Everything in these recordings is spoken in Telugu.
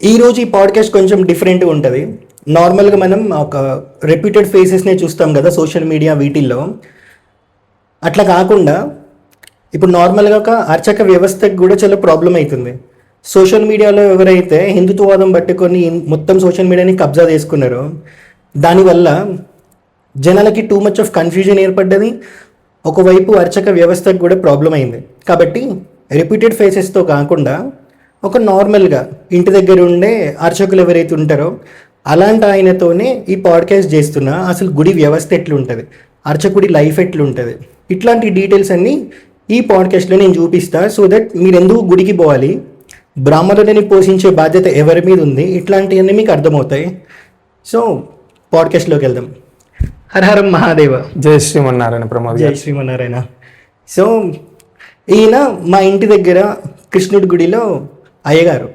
ఈరోజు ఈ పాడ్కాస్ట్ కొంచెం డిఫరెంట్గా ఉంటుంది. నార్మల్గా మనం ఒక రెప్యూటెడ్ ఫేసెస్నే చూస్తాం కదా సోషల్ మీడియా వీటిల్లో. అట్లా కాకుండా ఇప్పుడు నార్మల్గా ఒక అర్చక వ్యవస్థకు కూడా చాలా ప్రాబ్లం అవుతుంది. సోషల్ మీడియాలో ఎవరైతే హిందుత్వవాదం పట్టుకొని మొత్తం సోషల్ మీడియాని కబ్జా చేసుకున్నారో దానివల్ల జనాలకి టూ మచ్ ఆఫ్ కన్ఫ్యూజన్ ఏర్పడ్డది. ఒకవైపు అర్చక వ్యవస్థకు కూడా ప్రాబ్లం అయింది. కాబట్టి రెప్యూటెడ్ ఫేసెస్తో కాకుండా ఒక నార్మల్గా ఇంటి దగ్గర ఉండే అర్చకులు ఎవరైతే ఉంటారో అలాంటి ఆయనతోనే ఈ పాడ్కాస్ట్ చేస్తున్నా అసలు గుడి వ్యవస్థ ఎట్లుంటుంది, అర్చకుడి లైఫ్ ఎట్లుంటుంది, ఇట్లాంటి డీటెయిల్స్ అన్నీ ఈ పాడ్కాస్ట్లో నేను చూపిస్తా. సో దట్ మీరు ఎందుకు గుడికి పోవాలి, బ్రాహ్మణులని పోషించే బాధ్యత ఎవరి మీద ఉంది, ఇట్లాంటివన్నీ మీకు అర్థమవుతాయి. సో పాడ్కాస్ట్లోకి వెళ్దాం. హరహరం మహాదేవ. జై శ్రీమన్నారాయణ. ప్రమోద్. జై శ్రీమన్నారాయణ. సో ఈయన మా ఇంటి దగ్గర కృష్ణుడి గుడిలో అయ్యగారు.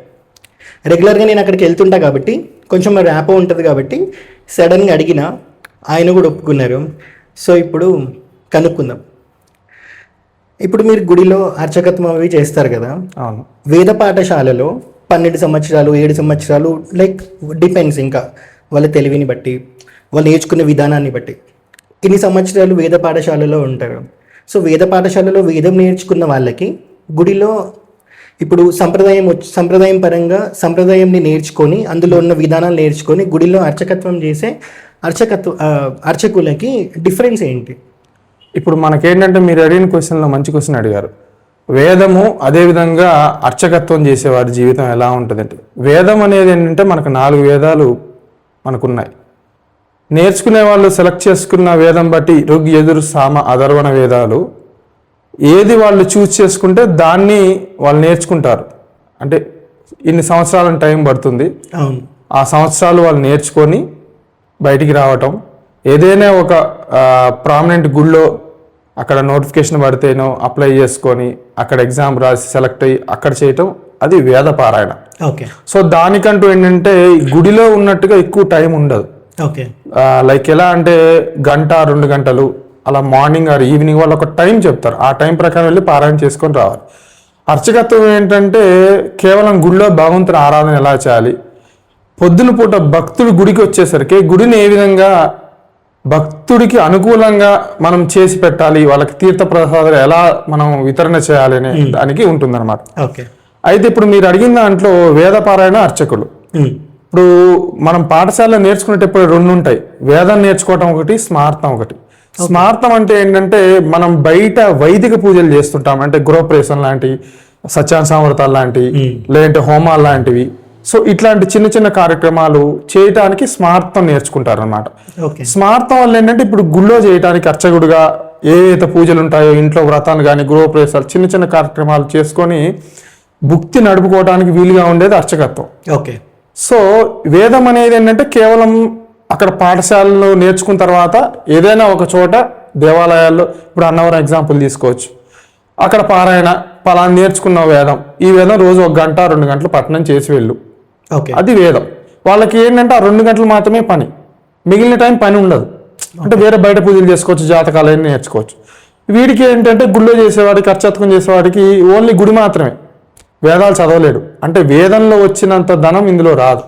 రెగ్యులర్గా నేను అక్కడికి వెళ్తుంటా కాబట్టి కొంచెం ర్యాపో ఉంటుంది కాబట్టి సడన్గా అడిగిన ఆయన కూడా ఒప్పుకున్నారు. సో ఇప్పుడు కనుక్కుందాం. ఇప్పుడు మీరు గుడిలో అర్చకత్వం అవి చేస్తారు కదా. అవును. వేద పాఠశాలలో 12 సంవత్సరాలు 7 సంవత్సరాలు లైక్ డిపెండ్స్, ఇంకా వాళ్ళ తెలివిని బట్టి వాళ్ళు నేర్చుకునే విధానాన్ని బట్టి ఇన్ని సంవత్సరాలు వేద పాఠశాలలో ఉంటారు. సో వేద పాఠశాలలో వేదం నేర్చుకున్న వాళ్ళకి గుడిలో ఇప్పుడు సంప్రదాయం పరంగా సంప్రదాయంని నేర్చుకొని అందులో ఉన్న విధానాలు నేర్చుకొని గుడిలో అర్చకత్వం చేసే అర్చకులకి డిఫరెన్స్ ఏంటి? ఇప్పుడు మనకేంటంటే మీరు అడిగిన క్వశ్చన్లో మంచి క్వశ్చన్ అడిగారు. వేదము అదేవిధంగా అర్చకత్వం చేసేవారి జీవితం ఎలా ఉంటుందంటే, వేదం అనేది ఏంటంటే మనకు 4 వేదాలు మనకున్నాయి. నేర్చుకునే వాళ్ళు సెలెక్ట్ చేసుకున్న వేదం బట్టి ఋగ్, యజుర్, సామ, అథర్వణ వేదాలు ఏది వాళ్ళు చూస్ చేసుకుంటే దాన్ని వాళ్ళు నేర్చుకుంటారు. అంటే ఇన్ని సంవత్సరాల టైం పడుతుంది. ఆ సంవత్సరాలు వాళ్ళు నేర్చుకొని బయటికి రావటం, ఏదైనా ఒక ప్రామినెంట్ గుళ్ళో అక్కడ నోటిఫికేషన్ పడితేనో అప్లై చేసుకొని అక్కడ ఎగ్జామ్ రాసి సెలెక్ట్ అయ్యి అక్కడ చేయటం, అది వేద పారాయణ. ఓకే. సో దానికంటూ ఏంటంటే గుడిలో ఉన్నట్టుగా ఎక్కువ టైం ఉండదు. ఓకే. లైక్ ఎలా అంటే 1-2 గంటలు అలా మార్నింగ్ ఆర్ ఈవినింగ్ వాళ్ళు ఒక టైం చెప్తారు. ఆ టైం ప్రకారం వెళ్ళి పారాయణ చేసుకొని రావాలి. అర్చకత్వం ఏంటంటే కేవలం గుడిలో భగవంతుని ఆరాధన ఎలా చేయాలి, పొద్దున పూట భక్తుడు గుడికి వచ్చేసరికి గుడిని ఏ విధంగా భక్తుడికి అనుకూలంగా మనం చేసి పెట్టాలి, వాళ్ళకి తీర్థ ప్రసాదాలు ఎలా మనం వితరణ చేయాలి అనే దానికి ఉంటుందన్నమాట. ఓకే. అయితే ఇప్పుడు మీరు అడిగిన దాంట్లో వేదపారాయణ అర్చకులు, ఇప్పుడు మనం పాఠశాలలో నేర్చుకునేటప్పుడు 2 ఉంటాయి. వేదం నేర్చుకోవటం ఒకటి, స్మార్థం ఒకటి. స్మార్థం అంటే ఏంటంటే మనం బయట వైదిక పూజలు చేస్తుంటాం, అంటే గృహప్రవేశం లాంటివి, సత్యాన సామర్థాలు లాంటివి, లేదంటే హోమాలు లాంటివి. సో ఇట్లాంటి చిన్న చిన్న కార్యక్రమాలు చేయటానికి స్మార్థం నేర్చుకుంటారు అనమాట. స్మార్థం వల్ల ఏంటంటే ఇప్పుడు గుళ్ళో చేయడానికి అర్చకుడుగా ఏవైతే పూజలు ఉంటాయో, ఇంట్లో వ్రతాలు కానీ గృహప్రవేశాలు చిన్న చిన్న కార్యక్రమాలు చేసుకొని భుక్తి నడుపుకోవడానికి వీలుగా ఉండేది అర్చకత్వం. ఓకే. సో వేదం అనేది ఏంటంటే కేవలం అక్కడ పాఠశాలలో నేర్చుకున్న తర్వాత ఏదైనా ఒక చోట దేవాలయాల్లో, ఇప్పుడు అన్నవరం ఎగ్జాంపుల్ తీసుకోవచ్చు, అక్కడ పారాయణ పలానా నేర్చుకున్న వేదం, ఈ వేదం రోజు 1-2 గంటలు పఠనం చేసి వెళ్ళు, అది వేదం. వాళ్ళకి ఏంటంటే ఆ 2 గంటలు మాత్రమే పని, మిగిలిన టైం పని ఉండదు. అంటే వేరే బయట పూజలు చేసుకోవచ్చు, జాతకాలు నేర్చుకోవచ్చు. వీడికి ఏంటంటే గుళ్ళో చేసేవాడికి, అర్చకత్వం చేసేవాడికి ఓన్లీ గుడి మాత్రమే, వేదాలు చదవలేడు. అంటే వేదంలో వచ్చినంత ధనం ఇందులో రాదు.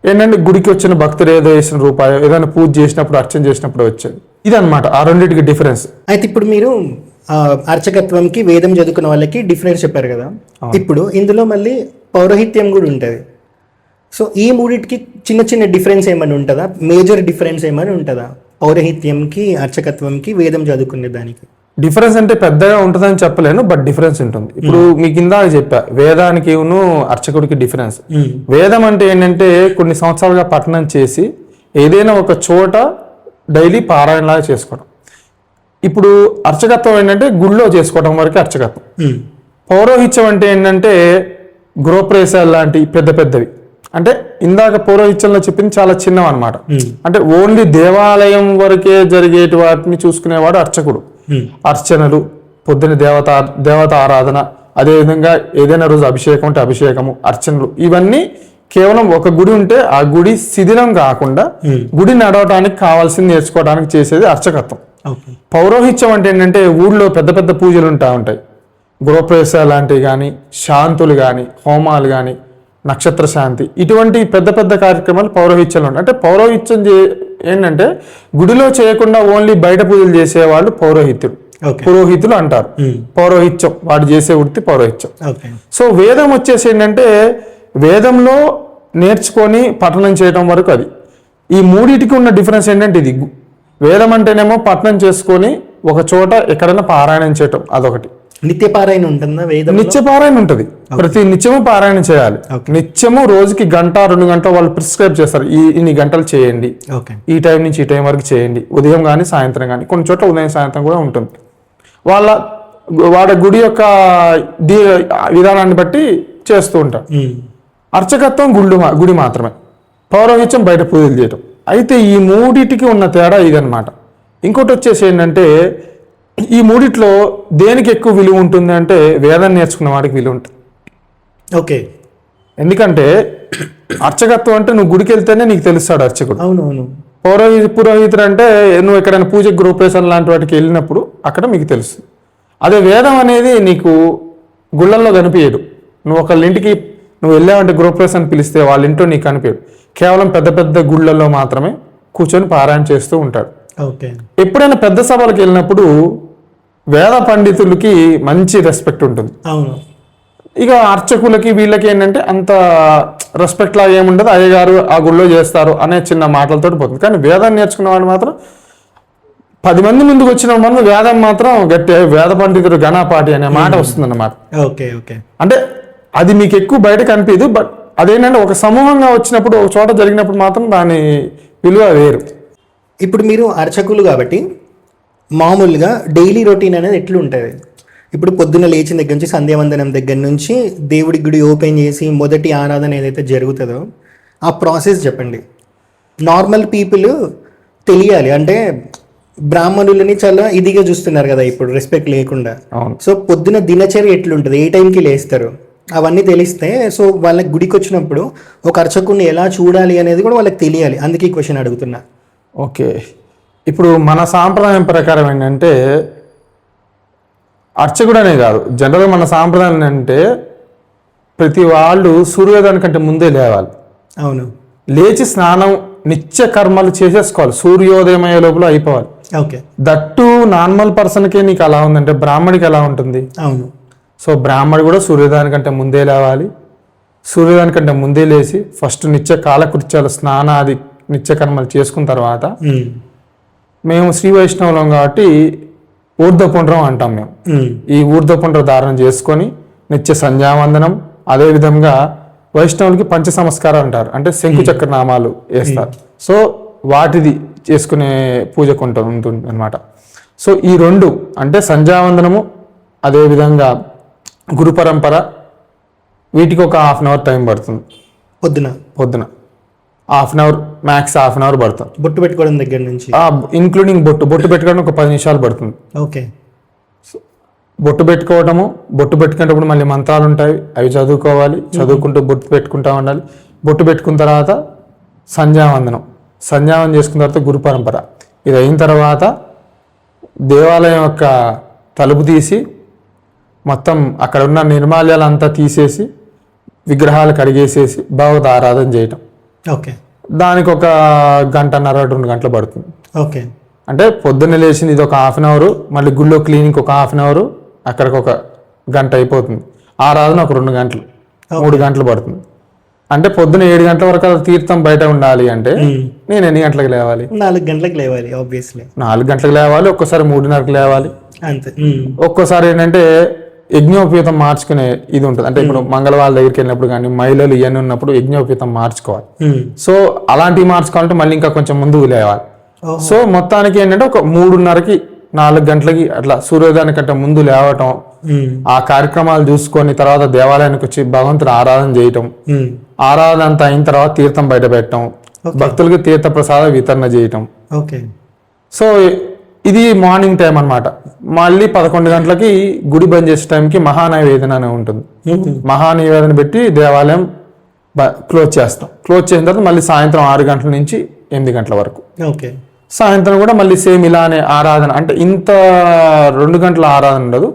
ఏంటంటే గుడికి వచ్చిన భక్తులు ఏదో వేసిన రూపాయో ఏదైనా పూజ చేసినప్పుడు అర్చన చేసినప్పుడు వచ్చేది. ఇది అనమాట ఆ రెండింటికి డిఫరెన్స్. అయితే ఇప్పుడు మీరు అర్చకత్వంకి వేదం చదువుకున్న వాళ్ళకి డిఫరెన్స్ చెప్పారు కదా. ఇప్పుడు ఇందులో మళ్ళీ పౌరోహిత్యం కూడా ఉంటుంది. సో ఈ మూడింటికి చిన్న చిన్న డిఫరెన్స్ ఏమైనా ఉంటుందా, మేజర్ డిఫరెన్స్ ఏమైనా ఉంటుందా పౌరోహిత్యంకి అర్చకత్వంకి వేదం చదువుకునే దానికి? డిఫరెన్స్ అంటే పెద్దగా ఉంటుందని చెప్పలేను, బట్ డిఫరెన్స్ ఉంటుంది. ఇప్పుడు మీకు ఇందాక చెప్పా వేదానికి అర్చకుడికి డిఫరెన్స్. వేదం అంటే ఏంటంటే కొన్ని సంవత్సరాలుగా పఠనం చేసి ఏదైనా ఒక చోట డైలీ పారాయణలాగా చేసుకోవడం. ఇప్పుడు అర్చకత్వం ఏంటంటే గుళ్ళో చేసుకోవడం వరకు అర్చకత్వం. పౌరోహిత్యం అంటే ఏంటంటే గృహప్రవేశాలు లాంటి పెద్ద పెద్దవి. అంటే ఇందాక పౌరోహిత్యంలో చెప్పింది చాలా చిన్నవి అనమాట. అంటే ఓన్లీ దేవాలయం వరకే జరిగేటి వాటిని చూసుకునేవాడు అర్చకుడు. అర్చనలు, పొద్దున దేవత ఆరాధన, అదేవిధంగా ఏదైనా రోజు అభిషేకం అంటే అభిషేకము, అర్చనలు, ఇవన్నీ కేవలం ఒక గుడి ఉంటే ఆ గుడి శిథిలం కాకుండా గుడి నడవటానికి కావాల్సింది నేర్చుకోవడానికి చేసేది అర్చకత్వం. పౌరోహిత్యం అంటే ఏంటంటే ఊళ్ళో పెద్ద పెద్ద పూజలు ఉంటాయి, గృహప్రవేశాలు లాంటివి కానీ, శాంతులు కానీ, హోమాలు కానీ, నక్షత్ర శాంతి, ఇటువంటి పెద్ద పెద్ద కార్యక్రమాలు పౌరోహిత్యంలో ఉంటాయి. అంటే పౌరోహిత్యం ఏంటంటే గుడిలో చేయకుండా ఓన్లీ బయట పూజలు చేసేవాళ్ళు పౌరోహిత్యులు, పురోహితులు అంటారు. పౌరోహిత్యం వాడు చేసే వృత్తి పౌరోహిత్యం. సో వేదం వచ్చేసి ఏంటంటే వేదంలో నేర్చుకొని పఠనం చేయడం వరకు అది. ఈ మూడిటికి ఉన్న డిఫరెన్స్ ఏంటంటే ఇది వేదం అంటేనేమో పఠనం చేసుకొని ఒక చోట ఎక్కడైనా పారాయణం చేయటం, అదొకటి. నిత్య పారాయణ ఉంటుందా వేదం? నిత్య పారాయణ ఉంటుంది, ప్రతి నిత్యము పారాయణ చేయాలి. నిత్యము రోజుకి 1-2 గంటలు వాళ్ళు ప్రిస్క్రైబ్ చేస్తారు, ఇన్ని గంటలు చేయండి, ఈ టైం నుంచి ఈ టైం వరకు చేయండి, ఉదయం కానీ సాయంత్రం కానీ, కొన్ని చోట్ల ఉదయం సాయంత్రం కూడా ఉంటుంది. వాళ్ళ గుడి యొక్క విధానాన్ని బట్టి చేస్తూ ఉంటారు. అర్చకత్వం గుడి మాత్రమే, పౌరోహిత్యం బయట పూజలు చేయటం. అయితే ఈ మూడిటికి ఉన్న తేడా ఇదనమాట. ఇంకోటి వచ్చేసి ఏంటంటే ఈ మూడిట్లో దేనికి ఎక్కువ విలువ ఉంటుంది అంటే వేదం నేర్చుకున్న వాడికి విలువ ఉంటుంది. ఓకే, ఎందుకంటే అర్చకత్వం అంటే నువ్వు గుడికి వెళ్తేనే నీకు తెలుస్తాడు అర్చకుడు. అవునవును. పురోహితుడు అంటే నువ్వు ఎక్కడైనా పూజ గృహప్రవేశం లాంటి వాటికి వెళ్ళినప్పుడు అక్కడ మీకు తెలుస్తుంది. అదే వేదం అనేది నీకు గుళ్ళల్లో కనిపించదు. నువ్వు ఒకళ్ళ ఇంటికి నువ్వు వెళ్ళావంటే గృహప్రవేశాన్ని పిలిస్తే వాళ్ళ ఇంట్లో నీకు కనిపించదు. కేవలం పెద్ద పెద్ద గుళ్ళల్లో మాత్రమే కూర్చొని పారాయణ చేస్తూ ఉంటాడు. ఎప్పుడైనా పెద్ద సభలకు వెళ్ళినప్పుడు వేద పండితులకి మంచి రెస్పెక్ట్ ఉంటుంది. అవును. ఇక అర్చకులకి వీళ్ళకి ఏంటంటే అంత రెస్పెక్ట్ లాగా ఏముండదు, అయ్యగారు ఆ గుళ్ళో చేస్తారు అనే చిన్న మాటలతో పోతుంది. కానీ వేదాన్ని నేర్చుకున్న వాడు మాత్రం 10 మంది ముందుకు వచ్చిన మనం వేదం మాత్రం గట్టి వేద పండితుడు ఘనపాటి అనే మాట వస్తుంది అన్నమాట. అంటే అది మీకు ఎక్కువ బయట కనిపించదు, బట్ అదేంటంటే ఒక సమూహంగా వచ్చినప్పుడు ఒక చోట జరిగినప్పుడు మాత్రం దాని విలువ వేరు. ఇప్పుడు మీరు అర్చకులు కాబట్టి మామూలుగా డైలీ రొటీన్ అనేది ఎట్లుంటుంది? ఇప్పుడు పొద్దున్న లేచిన దగ్గర నుంచి సంధ్యావందనం దగ్గర నుంచి దేవుడి గుడి ఓపెన్ చేసి మొదటి ఆరాధన ఏదైతే జరుగుతుందో ఆ ప్రాసెస్ చెప్పండి. నార్మల్ పీపుల్ తెలియాలి అంటే బ్రాహ్మణులని చాలా ఇదిగా చూస్తున్నారు కదా ఇప్పుడు, రెస్పెక్ట్ లేకుండా. సో పొద్దున దినచర్య ఎట్లుంటుంది, ఏ టైంకి లేస్తారు, అవన్నీ తెలిస్తే సో వాళ్ళకి గుడికి వచ్చినప్పుడు ఒక అర్చకుడిని ఎలా చూడాలి అనేది కూడా వాళ్ళకి తెలియాలి. అందుకే ఈ క్వశ్చన్ అడుగుతున్నా. ఓకే, ఇప్పుడు మన సాంప్రదాయం ప్రకారం ఏంటంటే అర్చకుడు అనే కాదు, జనరల్గా మన సాంప్రదాయం ఏంటంటే ప్రతి వాళ్ళు సూర్యోదయానికంటే ముందే లేవాలి. అవును. లేచి స్నానం నిత్య కర్మలు చేసేసుకోవాలి, సూర్యోదయం అయ్యే లోపల అయిపోవాలి. ఓకే. దట్టు నార్మల్ పర్సన్కే నీకు అలా ఉందంటే బ్రాహ్మడికి ఎలా ఉంటుంది? అవును. సో బ్రాహ్మడు కూడా సూర్యోదయానికంటే ముందే లేవాలి. సూర్యోదయానికంటే ముందే లేచి ఫస్ట్ నిత్య కాలకృత్యాలు స్నానాది నిత్య కర్మలు చేసుకున్న తర్వాత మేము శ్రీ వైష్ణవులం కాబట్టి ఊర్ధ్వపుండ్రం అంటాం మేము. ఈ ఊర్ధ్వపుండ్ర ధారణ చేసుకొని నిత్య సంధ్యావందనం, అదేవిధంగా వైష్ణవులకి పంచ సంస్కారాలు అంటారు, అంటే శంకు చక్ర నామాలు వేస్తారు. సో వాటిది చేసుకునే పూజకు ఉంటుంది అనమాట. సో ఈ 2 అంటే సంధ్యావందనము అదేవిధంగా గురు పరంపర, వీటికి ఒక 1/2 అవర్ టైం పడుతుంది. పొద్దున 1/2 అవర్ మ్యాక్స్ 1/2 అవర్ పడుతుంది. బొట్టు పెట్టుకోవడం దగ్గర నుంచి ఇంక్లూడింగ్ బొట్టు పెట్టుకోవడం ఒక 10 నిమిషాలు పడుతుంది. ఓకే. బొట్టు పెట్టుకునేటప్పుడు మళ్ళీ మంత్రాలు ఉంటాయి, అవి చదువుకోవాలి. చదువుకుంటూ బొట్టు పెట్టుకుంటా ఉండాలి. బొట్టు పెట్టుకున్న తర్వాత సంధ్యావందనం చేసుకున్న తర్వాత గురు పరంపర. ఇది అయిన తర్వాత దేవాలయం యొక్క తలుపు తీసి మొత్తం అక్కడ ఉన్న నిర్మాల్యాలంతా తీసేసి విగ్రహాలు కడిగేసేసి భగవద్ ఆరాధన చేయటం. ఓకే. దానికి ఒక 1.5-2 గంటలు పడుతుంది. ఓకే. అంటే పొద్దున్న లేచింది ఇది ఒక 1/2 అవర్, మళ్ళీ గుళ్ళో క్లీనింగ్ ఒక 1/2 అవర్, అక్కడికి ఒక 1 గంట అయిపోతుంది. ఆరాధన ఒక 2 గంటలు, 3 గంటలు పడుతుంది. అంటే పొద్దున 7 గంటల వరకు తీర్థం బయట ఉండాలి అంటే నేను ఎన్ని గంటలకు లేవాలి? 4 గంటలకు లేవాలి. ఆబ్వియస్లీ 4 గంటలకు లేవాలి, ఒక్కోసారి 3:30కి లేవాలి. అంతే. ఒక్కోసారి ఏంటంటే యజ్ఞోపేతం మార్చుకునే ఇది ఉంటుంది. అంటే ఇప్పుడు మంగళవాళ్ళ దగ్గరికి వెళ్ళినప్పుడు కానీ మహిళలు ఇవన్నీ ఉన్నప్పుడు యజ్ఞోపేతం మార్చుకోవాలి. సో అలాంటివి మార్చుకోవాలంటే మళ్ళీ ఇంకా కొంచెం ముందుకు లేవాలి. సో మొత్తానికి ఏంటంటే ఒక 3:30కి 4 గంటలకి అట్లా సూర్యోదయానికంటే ముందు లేవటం, ఆ కార్యక్రమాలు చూసుకొని తర్వాత దేవాలయానికి వచ్చి భగవంతుడు ఆరాధన చేయటం, ఆరాధన అంతా అయిన తర్వాత తీర్థం బయట పెట్టడం, భక్తులకి తీర్థ ప్రసాద వితరణ చేయటం. సో ఇది మార్నింగ్ టైం అనమాట. మళ్ళీ 11 గంటలకి గుడి బంద్ చేసే టైంకి మహానైవేదన అనే ఉంటుంది. మహానైవేదన పెట్టి దేవాలయం క్లోజ్ చేస్తాం. క్లోజ్ చేసిన తర్వాత మళ్ళీ సాయంత్రం 6 గంటల నుంచి 8 గంటల వరకు. సాయంత్రం కూడా మళ్ళీ సేమ్ ఇలానే ఆరాధన. అంటే ఇంత 2 గంటల ఆరాధన ఉండదు.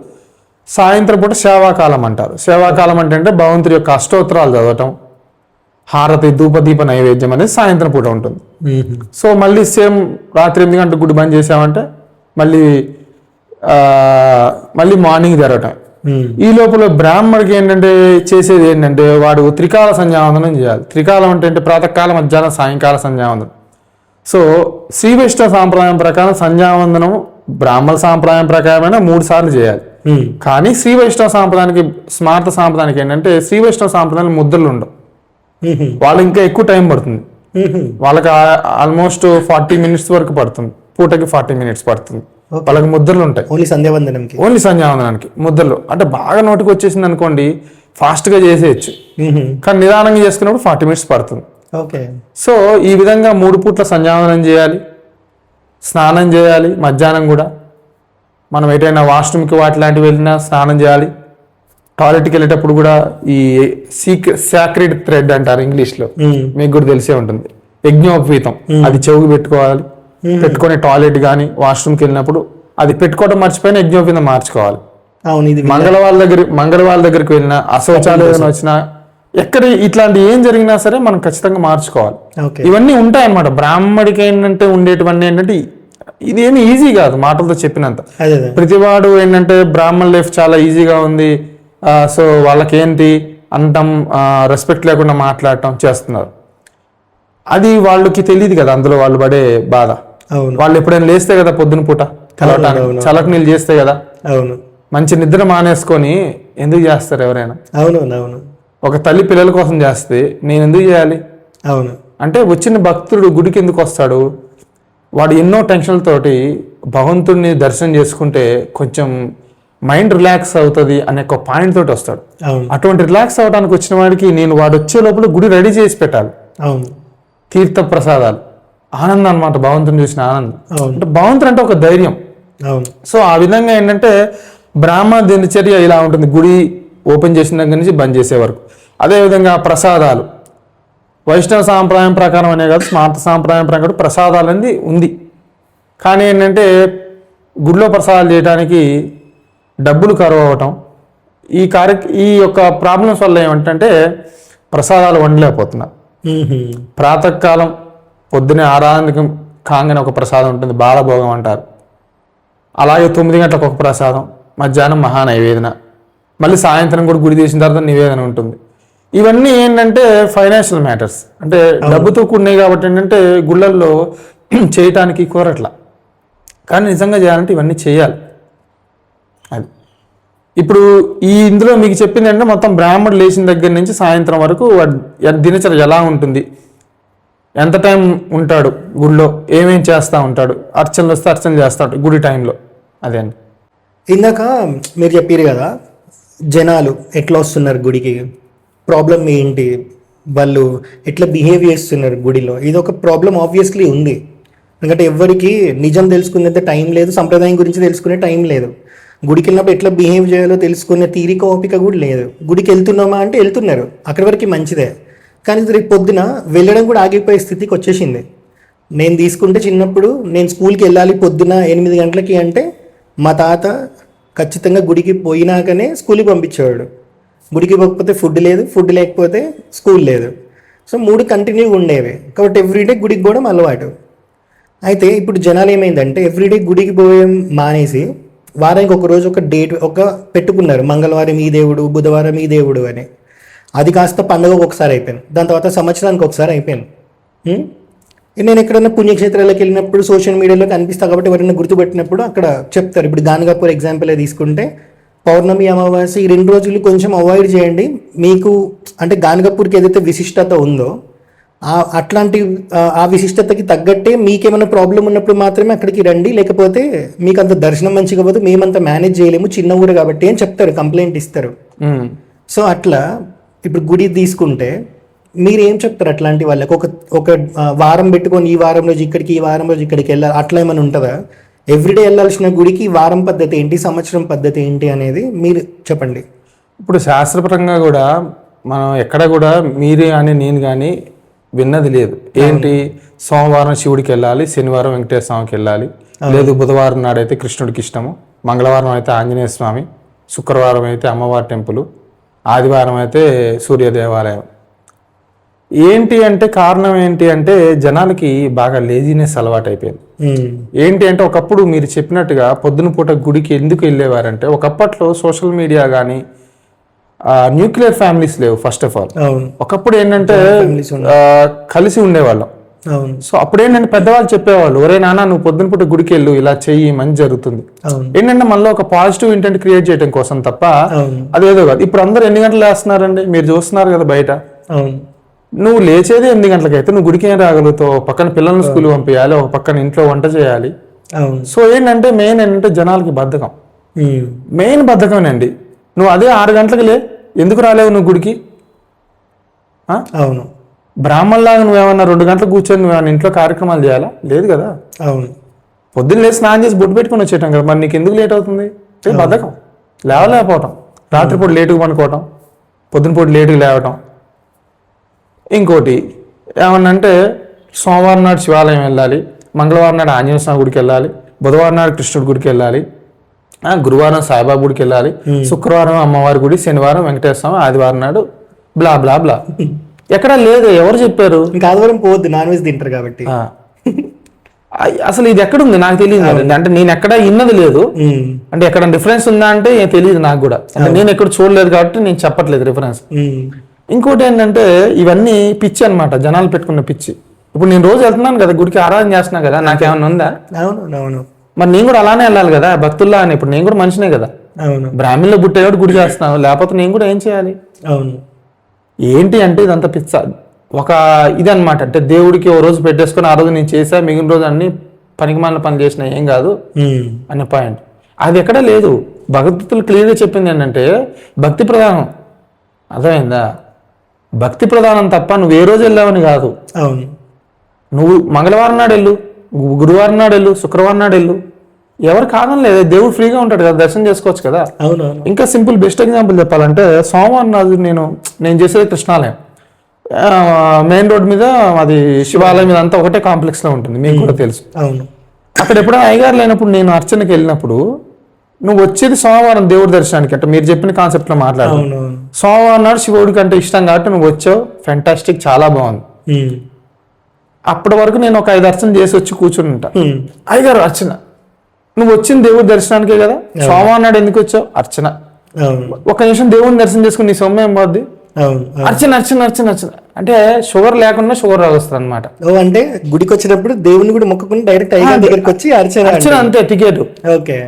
సాయంత్రం పూట సేవాకాలం అంటారు. సేవాకాలం అంటే భగవంతుడి యొక్క అష్టోత్తరాలు చదవటం, హారతి ధూపదీప నైవేద్యం అనేది సాయంత్రం పూట ఉంటుంది. సో మళ్ళీ సేమ్ రాత్రి 8 గంటలకు గుడి బంద్ చేసామంటే మళ్ళీ మళ్ళీ మార్నింగ్ జరగటం. ఈ లోపల బ్రాహ్మడికి ఏంటంటే చేసేది ఏంటంటే వాడు త్రికాల సంధ్యావందనం చేయాలి. త్రికాలం అంటే ప్రాతకాలం, మధ్యాహ్నం, సాయంకాల సంధ్యావందనం. సో శ్రీ వైష్ణవ సాంప్రదాయం ప్రకారం సంధ్యావందనం బ్రాహ్మణ సాంప్రదాయం ప్రకారమైన 3 సార్లు చేయాలి. కానీ శ్రీ వైష్ణవ సాంప్రదాయానికి, స్మార్త సాంప్రదాయానికి ఏంటంటే శ్రీ వైష్ణవ సాంప్రదాయం ముద్రలు ఉండవు. వాళ్ళకి ఇంకా ఎక్కువ టైం పడుతుంది. వాళ్ళకి ఆల్మోస్ట్ 40 minutes వరకు పడుతుంది. పూటకి 40 minutes పడుతుంది. వాళ్ళకి ముద్రలు ఉంటాయి ఓన్లీ సంధ్యావందనానికి ముద్రలు. అంటే బాగా నోటికి వచ్చేసింది అనుకోండి ఫాస్ట్ గా చేసేయచ్చు, కానీ నిదానంగా చేసుకున్నప్పుడు 40 minutes పడుతుంది. సో ఈ విధంగా 3 పూట్ల సంధ్యావందనం చేయాలి, స్నానం చేయాలి. మధ్యాహ్నం కూడా మనం ఎటైనా వాష్రూమ్కి వాటిలాంటివి వెళ్ళినా స్నానం చేయాలి. టాయిలెట్కి వెళ్ళేటప్పుడు కూడా ఈ సాక్రెడ్ థ్రెడ్ అంటారు ఇంగ్లీష్లో, మీకు కూడా తెలిసే ఉంటుంది, యజ్ఞోపవీతం, అది చెవుకి పెట్టుకోవాలి. పెట్టుకొని టాయిలెట్ కానీ వాష్రూమ్కి వెళ్ళినప్పుడు అది పెట్టుకోవడం మర్చిపోయినా యజ్ఞోపవీతం మార్చుకోవాలి. మంగళవాళ్ళ దగ్గరికి వెళ్ళినా, అశౌచాలయం వచ్చినా, ఎక్కడ ఇట్లాంటి ఏం జరిగినా సరే మనం ఖచ్చితంగా మార్చుకోవాలి. ఇవన్నీ ఉంటాయన్నమాట. బ్రాహ్మడికి ఏంటంటే ఉండేటివన్నీ ఏంటంటే ఇదేమి ఈజీ కాదు మాటలతో చెప్పినంత. ప్రతివాడు ఏంటంటే బ్రాహ్మణ్ లైఫ్ చాలా ఈజీగా ఉంది, సో వాళ్ళకేంటి అంటాం, రెస్పెక్ట్ లేకుండా మాట్లాడటం చేస్తున్నారు. అది వాళ్ళకి తెలియదు కదా అందులో వాళ్ళు పడే బాధ. వాళ్ళు ఎప్పుడైనా లేస్తే కదా పొద్దున పూట కలవటానికి చల్లటి నీళ్ళు చేస్తే కదా, మంచి నిద్ర మానేసుకొని ఎందుకు చేస్తారు ఎవరైనా? ఒక తల్లి పిల్లల కోసం చేస్తే నేను ఎందుకు చేయాలి? అంటే వచ్చిన భక్తుడు గుడికి ఎందుకు వస్తాడు? వాడు ఎన్నో టెన్షన్లతోటి భగవంతుడిని దర్శనం చేసుకుంటే కొంచెం మైండ్ రిలాక్స్ అవుతుంది అనే ఒక పాయింట్ తోటి వస్తాడు. అటువంటి రిలాక్స్ అవడానికి వచ్చిన వాడికి నేను వాడు వచ్చే లోపల గుడి రెడీ చేసి పెట్టాలి. తీర్థ ప్రసాదాలు, ఆనందం అనమాట, భగవంతుని చూసిన ఆనందం. అంటే భగవంతుడు అంటే ఒక ధైర్యం. సో ఆ విధంగా ఏంటంటే బ్రాహ్మణ దినచర్య ఇలా ఉంటుంది, గుడి ఓపెన్ చేసిన దగ్గర నుంచి బంద్ చేసే వరకు. అదేవిధంగా ప్రసాదాలు వైష్ణవ సాంప్రదాయం ప్రకారం అనే కాదు, స్మార్త సాంప్రదాయం ప్రకారం ప్రసాదాలు అనేది ఉంది. కానీ ఏంటంటే గుడిలో ప్రసాదాలు చేయడానికి డబ్బులు కరువు అవ్వటం, ఈ యొక్క ప్రాబ్లమ్స్ వల్ల ఏమంటే ప్రసాదాలు వండలేకపోతున్నారు. ప్రాతకాలం పొద్దునే ఆరాధనకి కాంగనే ఒక ప్రసాదం ఉంటుంది, బాలభోగం అంటారు. అలాగే 9 గంటలకు ఒక ప్రసాదం, మధ్యాహ్నం మహానైవేదన, మళ్ళీ సాయంత్రం కూడా గుడి తీసిన తర్వాత నివేదన ఉంటుంది. ఇవన్నీ ఏంటంటే ఫైనాన్షియల్ మ్యాటర్స్, అంటే డబ్బుతో కూడినాయి కాబట్టి ఏంటంటే గుళ్ళల్లో చేయటానికి కోరట్లా. కానీ నిజంగా చేయాలంటే ఇవన్నీ చేయాలి. అది ఇప్పుడు ఇందులో మీకు చెప్పింది అంటే మొత్తం బ్రాహ్మణుడు లేచిన దగ్గర నుంచి సాయంత్రం వరకు దినచర్య ఎలా ఉంటుంది, ఎంత టైం ఉంటాడు గుడిలో, ఏమేం చేస్తూ ఉంటాడు, అర్చనలు వస్తే అర్చనలు చేస్తూ ఉంటాడు గుడి టైంలో. అదే అండి. ఇందాక మీరు చెప్పారు కదా జనాలు ఎట్లా వస్తున్నారు గుడికి, ప్రాబ్లం ఏంటి, వాళ్ళు ఎట్లా బిహేవ్ చేస్తున్నారు గుడిలో, ఇది ఒక ప్రాబ్లం ఆబ్వియస్లీ ఉంది. ఎందుకంటే ఎవరికి నిజం తెలుసుకునేంత టైం లేదు, సంప్రదాయం గురించి తెలుసుకునే టైం లేదు. గుడికి వెళ్ళినప్పుడు ఎట్లా బిహేవ్ చేయాలో తెలుసుకునే తీరిక ఓపిక కూడా లేదు. గుడికి వెళ్తున్నామా అంటే వెళ్తున్నారు, అక్కడి వరకు మంచిదే. కానీ రేపు పొద్దున వెళ్ళడం కూడా ఆగిపోయే స్థితికి వచ్చేసింది. నేను తీసుకుంటే చిన్నప్పుడు నేను స్కూల్కి వెళ్ళాలి పొద్దున 8 గంటలకి అంటే మా తాత ఖచ్చితంగా గుడికి పోయినాకనే స్కూల్కి పంపించేవాడు. గుడికి పోకపోతే ఫుడ్ లేదు, ఫుడ్ లేకపోతే స్కూల్ లేదు. సో 3 కంటిన్యూగా ఉండేవి. కాబట్టి ఎవ్రీడే గుడికి పోవడం అలవాటు. అయితే ఇప్పుడు జనాలు ఏమైందంటే ఎవ్రీడే గుడికి పోయడం మానేసి వారానికి ఒక రోజు ఒక డేట్ పెట్టుకున్నారు, మంగళవారం ఈ దేవుడు, బుధవారం ఈ దేవుడు అని. అది కాస్త పండుగకు ఒకసారి అయిపోయింది, దాని తర్వాత సంవత్సరానికి ఒకసారి అయిపోయింది. నేను ఎక్కడైనా పుణ్యక్షేత్రాలకు వెళ్ళినప్పుడు సోషల్ మీడియాలో కనిపిస్తా కాబట్టి ఎవరైనా గుర్తుపెట్టినప్పుడు అక్కడ చెప్తారు. ఇప్పుడు గానగాపూర్ ఎగ్జాంపుల్ తీసుకుంటే పౌర్ణమి, అమావాస్య ఈ 2 రోజులు కొంచెం అవాయిడ్ చేయండి. మీకు అంటే గానగాపూర్కి ఏదైతే విశిష్టత ఉందో అట్లాంటి ఆ విశిష్టతకి తగ్గట్టే మీకేమైనా ప్రాబ్లం ఉన్నప్పుడు మాత్రమే అక్కడికి రండి, లేకపోతే మీకు అంత దర్శనం మంచిగా పోతే మేమంతా మేనేజ్ చేయలేము, చిన్న ఊరు కాబట్టి అని చెప్తారు, కంప్లైంట్ ఇస్తారు. సో అట్లా ఇప్పుడు గుడి తీసుకుంటే మీరు ఏం చెప్తారు అట్లాంటి వాళ్ళకి? ఒక వారం పెట్టుకొని ఈ వారం రోజు ఇక్కడికి, ఈ వారం రోజు ఇక్కడికి వెళ్ళాలి, అట్లా ఏమైనా ఉంటుందా? ఎవ్రీడే వెళ్ళాల్సిన గుడికి వారం పద్ధతి ఏంటి, సంవత్సరం పద్ధతి ఏంటి అనేది మీరు చెప్పండి. ఇప్పుడు శాస్త్రపరంగా కూడా మనం ఎక్కడ కూడా మీరే అని నేను కానీ విన్నది లేదు. ఏంటి, సోమవారం శివుడికి వెళ్ళాలి, శనివారం వెంకటేశ్వర స్వామికి వెళ్ళాలి, లేదు బుధవారం నాడైతే కృష్ణుడికి ఇష్టము, మంగళవారం అయితే ఆంజనేయ స్వామి, శుక్రవారం అయితే అమ్మవారి టెంపుల్, ఆదివారం అయితే సూర్య దేవాలయం. ఏంటి అంటే కారణం ఏంటి అంటే జనాలకి బాగా లేజినెస్ అలవాటు అయిపోయింది. ఏంటి అంటే ఒకప్పుడు మీరు చెప్పినట్టుగా పొద్దున పూట గుడికి ఎందుకు వెళ్ళేవారంటే ఒకప్పట్లో సోషల్ మీడియా కానీ న్యూక్లియర్ ఫ్యామిలీస్ లేవు. ఫస్ట్ ఆఫ్ ఆల్ ఒకప్పుడు ఏంటంటే కలిసి ఉండేవాళ్ళం. సో అప్పుడు ఏంటంటే పెద్దవాళ్ళు చెప్పేవాళ్ళు, ఒరే నాన్న నువ్వు పొద్దున పూట గుడికి వెళ్ళు, ఇలా చెయ్యి, మంచి జరుగుతుంది. ఏంటంటే మనలో ఒక పాజిటివ్ ఇంటెంట్ క్రియేట్ చేయడం కోసం తప్ప అదేదో కాదు. ఇప్పుడు అందరూ ఎన్ని గంటలు వేస్తున్నారండి, మీరు చూస్తున్నారు కదా బయట. నువ్వు లేచేది 8 గంటలకైతే నువ్వు గుడికి ఏం రాగలుగుతావు? పక్కన పిల్లల్ని స్కూల్ పంపించాలి, ఒక పక్కన ఇంట్లో వంట చేయాలి. సో ఏంటంటే మెయిన్ ఏంటంటే జనాలకి బద్ధకం, మెయిన్ బద్ధకమేనండి. నువ్వు అదే 6 గంటలకు లే, ఎందుకు రాలేవు నువ్వు గుడికి? అవును, బ్రాహ్మణ్లాగా నువ్వేమన్నా 2 గంటలు కూర్చొని నువ్వేమన్నా ఇంట్లో కార్యక్రమాలు చేయాలా? లేదు కదా. అవును, పొద్దున్న లేచి స్నానం చేసి బొట్టు పెట్టుకుని వచ్చేయటం కదా, మరి నీకు ఎందుకు లేట్ అవుతుంది? బద్ధకం, లేవలేకపోవటం, రాత్రిపూట లేటుగా పనుకోవటం, పొద్దున పూట లేటుగా లేవటం. ఇంకోటి ఏమన్నంటే సోమవారం నాడు శివాలయం వెళ్ళాలి, మంగళవారం నాడు ఆంజనేయ స్వామి గుడికి వెళ్ళాలి, బుధవారం నాడు కృష్ణుడి గుడికి వెళ్ళాలి, గురువారం సాయిబాబా గుడికి వెళ్ళాలి, శుక్రవారం అమ్మవారి గుడి, శనివారం వెంకటేశ్వర స్వామి, ఆదివారం నాడు బ్లా బ్లా బ్లా. ఎక్కడా లేదు, ఎవరు చెప్పారు? ఇంకా ఆదివారం పోవద్దు, నాన్ వెజ్ తింటారు కాబట్టి. అసలు ఇది ఎక్కడుంది నాకు తెలియదు. అంటే నేను ఎక్కడ ఇన్నది లేదు. అంటే ఎక్కడ డిఫరెన్స్ ఉందా అంటే తెలియదు నాకు కూడా. అంటే నేను ఎక్కడ చూడలేదు కాబట్టి నేను చెప్పట్లేదు రిఫరెన్స్. ఇంకోటి ఏంటంటే ఇవన్నీ పిచ్చి అన్నమాట, జనాలు పెట్టుకున్న పిచ్చి. ఇప్పుడు నేను రోజు వెళ్తున్నాను కదా గుడికి, ఆరాధన చేస్తున్నా కదా, నాకేమన్నా ఉందా? అవును, మరి నేను కూడా అలానే వెళ్ళాలి కదా భక్తుల్లా అని. ఇప్పుడు నేను కూడా మనిషినే కదా, అవును, బ్రాహ్మణులు పుట్టేవాడు గుడి చేస్తున్నాను, లేకపోతే నేను కూడా ఏం చేయాలి? అవును. ఏంటి అంటే ఇదంతా పిచ్చ ఒక ఇది అనమాట. అంటే దేవుడికి ఓ రోజు పెట్టేసుకొని ఆ రోజు నేను చేసా, మిగిలిన రోజు అన్ని పనికిమాలిన పని చేసిన ఏం కాదు అనే పాయింట్. అది ఎక్కడా లేదు. భగవద్గీతలు క్లియర్గా చెప్పింది ఏంటంటే భక్తి ప్రధానం. అర్థమైందా? భక్తి ప్రధానం తప్ప నువ్వు ఏ రోజు వెళ్ళావని కాదు. అవును, నువ్వు మంగళవారం నాడు వెళ్ళు, గురువారం నాడు వెళ్ళు, శుక్రవారం నాడు వెళ్ళు, ఎవరు కాదని లేదు. దేవుడు ఫ్రీగా ఉంటాడు కదా, దర్శనం చేసుకోవచ్చు కదా. అవును. ఇంకా సింపుల్ బెస్ట్ ఎగ్జాంపుల్ చెప్పాలంటే సోమవారం నాడు నేను చేసేది కృష్ణాలయం, మెయిన్ రోడ్ మీద, అది శివాలయం మీద అంతా ఒకటే కాంప్లెక్స్ లో ఉంటుంది, మీకు కూడా తెలుసు. అవును. అక్కడ ఎప్పుడైనా అయ్యగారు లేనప్పుడు నేను అర్చనకి వెళ్ళినప్పుడు నువ్వు వచ్చేది సోమవారం దేవుడి దర్శనానికి, అంటే మీరు చెప్పిన కాన్సెప్ట్ లో మాట్లాడు. సోమవారం నాడు శివుడికి అంటే ఇష్టం కాబట్టి నువ్వు వచ్చావు, ఫెంటాస్టిక్, చాలా బాగుంది. అప్పటి వరకు నేను ఒక 5 అర్చన చేసి వచ్చి కూర్చుని ఉంటా. అయ్యగారు అర్చన, నువ్వు వచ్చింది దేవుడి దర్శనానికే కదా, సోమవారం నాడు ఎందుకు వచ్చావు? అర్చన. ఒక నిమిషం దేవుడిని దర్శనం చేసుకుని నీ సొమ్మ ఏం పోద్ది? అర్చన అర్చన అర్చన అర్చన అంటే షుగర్ లేకుండా షుగర్ రావస్తుంది అనమాట. అంటే గుడికి వచ్చినప్పుడు దేవుని కూడా మొక్కుకుని డైరెక్ట్ అయ్యగారి దగ్గరికి వచ్చి అర్చన అంతే, టికెట్. ఓకే.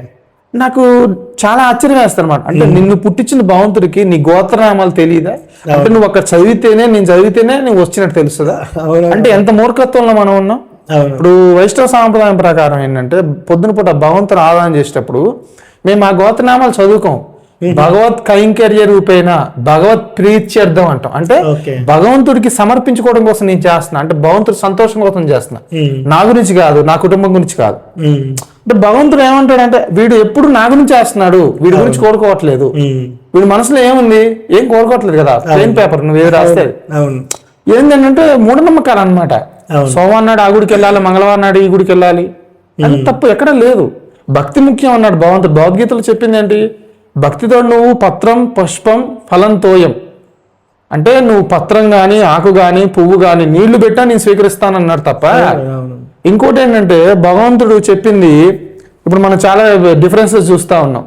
నాకు చాలా ఆశ్చర్యం వేస్తారు అనమాట. అంటే నిన్ను పుట్టించిన భగవంతుడికి నీ గోత్రనామాలు తెలియదా? అంటే నువ్వు అక్కడ చదివితేనే, నేను చదివితేనే నువ్వు వచ్చినట్టు తెలుస్తుందా? అంటే ఎంత మూర్ఖత్వంలో మనం ఉన్నాం. ఇప్పుడు వైష్ణవ సాంప్రదాయం ప్రకారం ఏంటంటే పొద్దున పూట భగవంతుని ఆరాధన చేసేటప్పుడు మేము ఆ గోత్రనామాలు చదువుకోం. భగవత్ కైంకర్య రూపేణ భగవత్ ప్రీత్యర్థం అంటాం. అంటే భగవంతుడికి సమర్పించుకోవడం కోసం నేను చేస్తున్నా, అంటే భగవంతుడి సంతోషం కోసం చేస్తున్నా, నా గురించి కాదు, నా కుటుంబం గురించి కాదు. అంటే భగవంతుడు ఏమంటాడంటే వీడు ఎప్పుడు నా గురించి చేస్తున్నాడు, వీడి గురించి కోరుకోవట్లేదు, వీడి మనసులో ఏముంది, ఏం కోరుకోవట్లేదు కదా, ప్లేన్ పేపర్ నువ్వు ఏది రాస్తే. ఏంటంటే మూఢనమ్మకాలు అనమాట. సోమవారం నాడు ఆ గుడికి వెళ్ళాలి, మంగళవారం నాడు ఈ గుడికి వెళ్ళాలి అని తప్పు ఎక్కడ లేదు. భక్తి ముఖ్యం అన్నాడు భగవంతుడు. భగవద్గీతలో చెప్పింది ఏంటి? భక్తితో నువ్వు పత్రం పుష్పం ఫలం తోయం, అంటే నువ్వు పత్రం గాని, ఆకు గాని, పువ్వు గాని నీళ్లు పెట్టా నేను స్వీకరిస్తానన్నాడు తప్ప. ఇంకోటి ఏంటంటే భగవంతుడు చెప్పింది, ఇప్పుడు మనం చాలా డిఫరెన్సెస్ చూస్తా ఉన్నాం,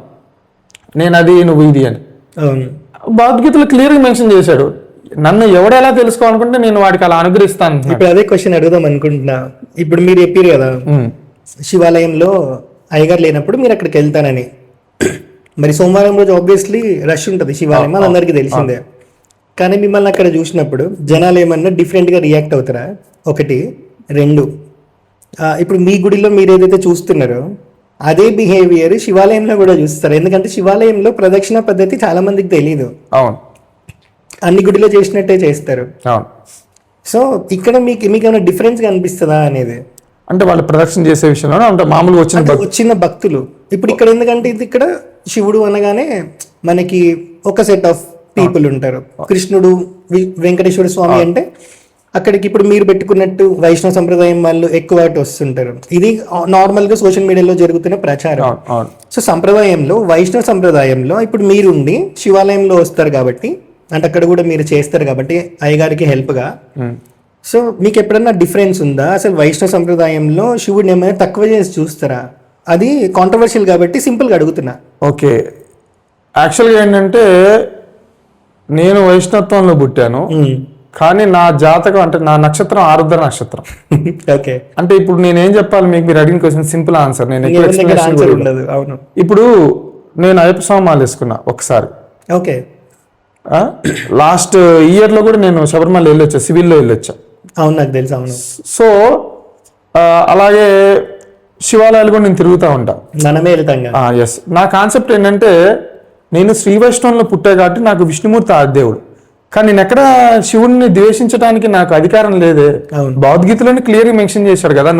నేను అది నువ్వు ఇది అని. భగవద్గీతలో క్లియర్గా మెన్షన్ చేశాడు, నన్ను ఎవడెలా తెలుసుకోవాలనుకుంటే నేను వాడికి అలా అనుగ్రహిస్తాను. ఇప్పుడు అదే క్వశ్చన్ అడుగుదాం అనుకుంటున్నా. ఇప్పుడు మీరు చెప్పారు కదా శివాలయంలో అయ్యగారు లేనప్పుడు మీరు అక్కడికి వెళ్తానని. మరి సోమవారం రోజు ఆబ్వియస్లీ రష్ ఉంటుంది శివాలయం, అది అందరికీ తెలిసిందే. కానీ మిమ్మల్ని అక్కడ చూసినప్పుడు జనాలు ఏమన్నా డిఫరెంట్గా రియాక్ట్ అవుతారా? 1, 2 ఇప్పుడు మీ గుడిలో మీరు ఏదైతే చూస్తున్నారో అదే బిహేవియర్ శివాలయంలో కూడా చూస్తారు. ఎందుకంటే శివాలయంలో ప్రదక్షిణ పద్ధతి చాలా మందికి తెలియదు. అవును, అన్ని గుడిలో చేసినట్టే చేస్తారు. సో ఇక్కడ మీకు ఏమైనా డిఫరెన్స్ కనిపిస్తుందా అనేది? అంటే వాళ్ళు ప్రదక్షిణ చేసే విషయంలో అంటే మామూలుగా వచ్చిన భక్తులు ఇప్పుడు ఇక్కడ ఎందుకంటే ఇది ఇక్కడ శివుడు అనగానే మనకి ఒక సెట్ ఆఫ్ పీపుల్ ఉంటారు. కృష్ణుడు, వెంకటేశ్వర స్వామి అంటే అక్కడికి ఇప్పుడు మీరు పెట్టుకున్నట్టు వైష్ణవ సంప్రదాయం వాళ్ళు ఎక్కువ వస్తుంటారు. ఇది నార్మల్ గా సోషల్ మీడియాలో జరుగుతున్న ప్రచారం. సో సంప్రదాయంలో, వైష్ణవ సంప్రదాయంలో ఇప్పుడు మీరుండి శివాలయంలో వస్తారు కాబట్టి అంటే అక్కడ కూడా మీరు చేస్తారు కాబట్టి అయ్యగారికి హెల్ప్గా. సో మీకు ఎప్పుడన్నా డిఫరెన్స్ ఉందా అసలు వైష్ణవ సంప్రదాయంలో శివుడిని ఏమైనా తక్కువ చేసి చూస్తారా? అది కాంట్రవర్షియల్ కాబట్టి సింపుల్గా అడుగుతున్నా. ఓకే, యాక్చువల్గా ఏంటంటే నేను వైష్ణవత్వంలో పుట్టాను, కానీ నా జాతకం అంటే నా నక్షత్రం ఆరుద్ర నక్షత్రం. ఓకే, అంటే ఇప్పుడు నేనేం చెప్పాలి మీకు, మీరు అడిగిన క్వశ్చన్ సింపుల్ ఆన్సర్. నేను ఆన్సర్ ఉండదు. అవును, ఇప్పుడు నేను అయ్యప్ప స్వామి వేసుకున్నా ఒకసారి. ఓకే, లాస్ట్ ఇయర్ లో కూడా నేను శబరిమల వెళ్ళొచ్చా, సివిల్లో వెళ్ళొచ్చా. అవును, నాకు తెలుసు. అవును, సో అలాగే శివాలయాలు కూడా నేను తిరుగుతూ ఉంటా. మనమే వెళ్తాం. ఎస్, నా కాన్సెప్ట్ ఏంటంటే నేను శ్రీ వైష్ణవంలో పుట్టా కాబట్టి నాకు విష్ణుమూర్తి ఆదిదేవుడు, కానీ నేను ఎక్కడ శివుడిని ద్వేషించడానికి నాకు అధికారం లేదే. భగవద్గీతలోని క్లియర్గా మెన్షన్ చేశాడు కదా,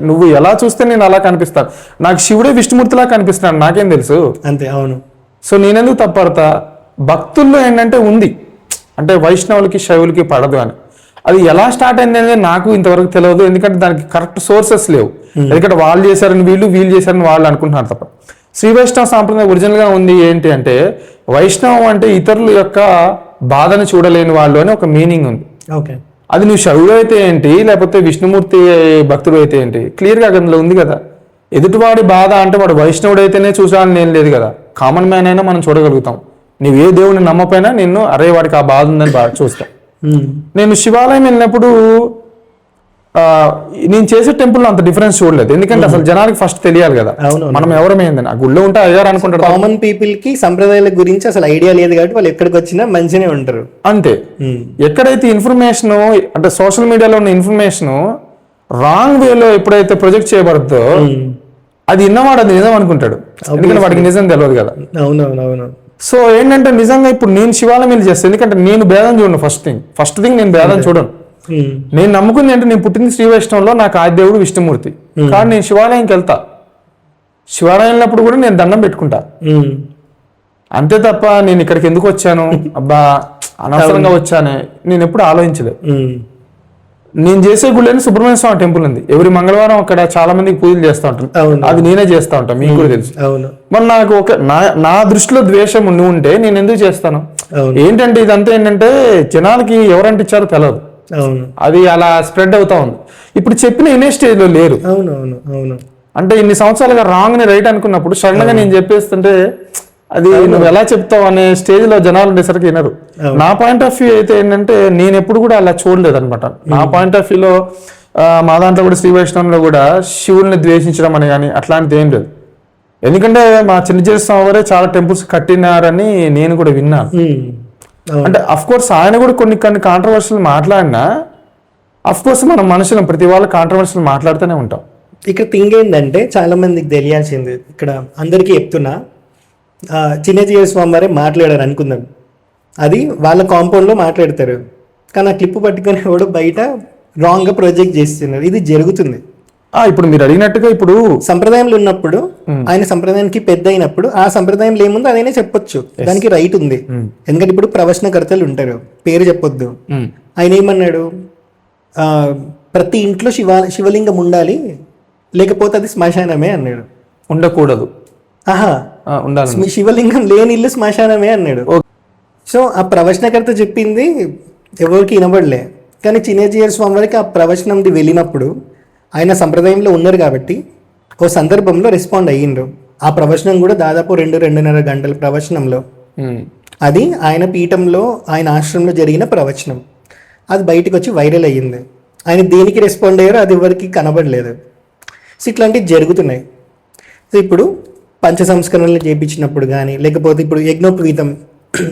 నువ్వు ఎలా చూస్తే నేను అలా కనిపిస్తాను, నాకు శివుడే విష్ణుమూర్తిలా కనిపిస్తున్నాడు, నాకేం తెలుసు. అంతే. అవును. సో నేనెందుకు తప్పడతా? భక్తుల్లో ఏంటంటే ఉంది, అంటే వైష్ణవులకి శైవులకి పడదు అని. అది ఎలా స్టార్ట్ అయింది అనేది నాకు ఇంతవరకు తెలియదు, ఎందుకంటే దానికి కరెక్ట్ సోర్సెస్ లేవు. ఎందుకంటే వాళ్ళు చేశారని వీళ్ళు చేశారని వాళ్ళు అనుకుంటున్నారు తప్ప. శ్రీ వైష్ణవ సాంప్రదాయం ఒరిజినల్గా ఉంది ఏంటి అంటే, వైష్ణవం అంటే ఇతరుల యొక్క బాధను చూడలేని వాళ్ళు అని ఒక మీనింగ్ ఉంది. ఓకే, అది నువ్వు శివుడు అయితే ఏంటి, లేకపోతే విష్ణుమూర్తి భక్తుడు అయితే ఏంటి, క్లియర్గా అందులో ఉంది కదా. ఎదుటివాడి బాధ అంటే వాడు వైష్ణవుడు అయితేనే చూసాలని నేను లేదు కదా, కామన్ మ్యాన్ అయినా మనం చూడగలుగుతాం. నువ్వు ఏ దేవుడిని నమ్మపోయినా నిన్ను అరే వాడికి ఆ బాధ ఉందని చూస్తాం. నేను శివాలయం వెళ్ళినప్పుడు నేను చేసే టెంపుల్లో అంత డిఫరెన్స్ చూడలేదు, ఎందుకంటే అసలు జనానికి ఫస్ట్ తెలియాలి కదా మనం ఎవరమైందని. ఆ గుళ్ళో ఉంటే అయ్యారు అనుకుంటారు. కామన్ పీపుల్ కి సంప్రదాయాల గురించి అసలు ఐడియా లేదు కాబట్టి వాళ్ళు ఎక్కడికి వచ్చినా మంచిగానే ఉంటారు. అంతే. ఎక్కడైతే ఇన్ఫర్మేషన్ అంటే సోషల్ మీడియాలో ఉన్న ఇన్ఫర్మేషన్ రాంగ్ వేలో ఎప్పుడైతే ప్రొజెక్ట్ చేయబడుతుందో అది విన్నవాడు అది నిజం అనుకుంటాడు, ఎందుకంటే వాడికి నిజం తెలియదు కదా. అవునవునవును. సో ఏంటంటే నిజంగా ఇప్పుడు నేను శివాలయం వెళ్ళి చేస్తాను, ఎందుకంటే నేను భేదం చూడను. ఫస్ట్ థింగ్ నేను భేదం చూడను. నేను నమ్ముకుంది అంటే నేను పుట్టింది శ్రీ వైష్ణవంలో, నాకు ఆదిదేవుడు విష్ణుమూర్తి, కానీ నేను శివాలయంకి వెళ్తా. శివాలయం వెళ్ళినప్పుడు కూడా నేను దండం పెట్టుకుంటా, అంతే తప్ప నేను ఇక్కడికి ఎందుకు వచ్చాను అబ్బా అనవసరంగా వచ్చానే నేను ఎప్పుడు ఆలోచించలేదు. నేను చేసే గుళ్ళని సుబ్రహ్మణ్య స్వామి టెంపుల్ ఉంది, ఎవరి మంగళవారం అక్కడ చాలా మందికి పూజలు చేస్తూ ఉంటాను, అది నేనే చేస్తూ ఉంటాను, మీకు కూడా తెలుసు. మరి నాకు నా దృష్టిలో ద్వేషం ఉంటే నేను ఎందుకు చేస్తాను? ఏంటంటే ఇదంతా ఏంటంటే జనాలకి ఎవరంటే ఇచ్చారో తెలియదు, అది అలా స్ప్రెడ్ అవుతా ఉంది. ఇప్పుడు చెప్పిన ఇనే స్టేజ్ లో లేరు. అంటే ఇన్ని సంవత్సరాలుగా రాంగ్ ని రైట్ అనుకున్నప్పుడు సడన్ గా నేను చెప్పేస్తుంటే అది నువ్వు ఎలా చెప్తావు అనే స్టేజ్ లో జనాలు ఉండేసరికి వినరు. నా పాయింట్ ఆఫ్ వ్యూ అయితే ఏంటంటే నేను ఎప్పుడు కూడా అలా చూడలేదు అనమాట. నా పాయింట్ ఆఫ్ వ్యూలో మా దాంట్లో కూడా శ్రీ వైష్ణవంలో కూడా శివుల్ని ద్వేషించడం అని కానీ అట్లాంటిది ఏం లేదు, ఎందుకంటే మా చిన్నజీర స్వామి వారే చాలా టెంపుల్స్ కట్టినారని నేను కూడా విన్నాను. అంటే అఫ్ కోర్స్ ఆయన కూడా కొన్ని కాంట్రవర్షియల్ మాట్లాడినా అఫ్ కోర్స్ మనం మనుషులం, ప్రతి వాళ్ళు కాంట్రవర్షియల్ మాట్లాడుతూనే ఉంటాం. ఇక్కడ థింగ్ ఏంటంటే చాలా మందికి తెలియాల్సింది, ఇక్కడ అందరికీ చెప్తున్నా, చిన్నజీర స్వామి వారే మాట్లాడారు అనుకుందాం, అది వాళ్ళ కాంపౌండ్లో మాట్లాడతారు, కానీ ఆ క్లిప్ పట్టుకొని ఎవడో బయట రాంగ్గా ప్రొజెక్ట్ చేస్తున్నారు. ఇది జరుగుతుంది. ఇప్పుడు మీరు అడిగినట్టుగా ఇప్పుడు సంప్రదాయంలో ఉన్నప్పుడు ఆయన సంప్రదాయానికి పెద్ద అయినప్పుడు ఆ సంప్రదాయంలో ఏముందో అదైనా చెప్పొచ్చు, దానికి రైట్ ఉంది. ఎందుకంటే ఇప్పుడు ప్రవచనకర్తలు ఉంటారు, పేరు చెప్పొద్దు. ఆయన ఏమన్నాడు, ప్రతి ఇంట్లో శివలింగం ఉండాలి, లేకపోతే అది శ్మశానమే అన్నాడు. ఉండకూడదు, శివలింగం లేని ఇల్లు శ్మశానమే అన్నాడు. సో ఆ ప్రవచనకర్త చెప్పింది ఎవరికి వినబడలే, కానీ చిన్నజీయర్ స్వామి వారికి ఆ ప్రవచనంది వెళ్ళినప్పుడు ఆయన సంప్రదాయంలో ఉన్నారు కాబట్టి ఓ సందర్భంలో రెస్పాండ్ అయ్యిండ్రు. ఆ ప్రవచనం కూడా దాదాపు 2-2.5 గంటల ప్రవచనంలో, అది ఆయన పీఠంలో ఆయన ఆశ్రమంలో జరిగిన ప్రవచనం, అది బయటకు వచ్చి వైరల్ అయ్యింది. ఆయన దేనికి రెస్పాండ్ అయ్యారో అది ఎవరికి కనబడలేదు. సో ఇట్లాంటివి జరుగుతున్నాయి. సో ఇప్పుడు పంచ సంస్కరణలు చేయించినప్పుడు కానీ, లేకపోతే ఇప్పుడు యజ్ఞోపవీతం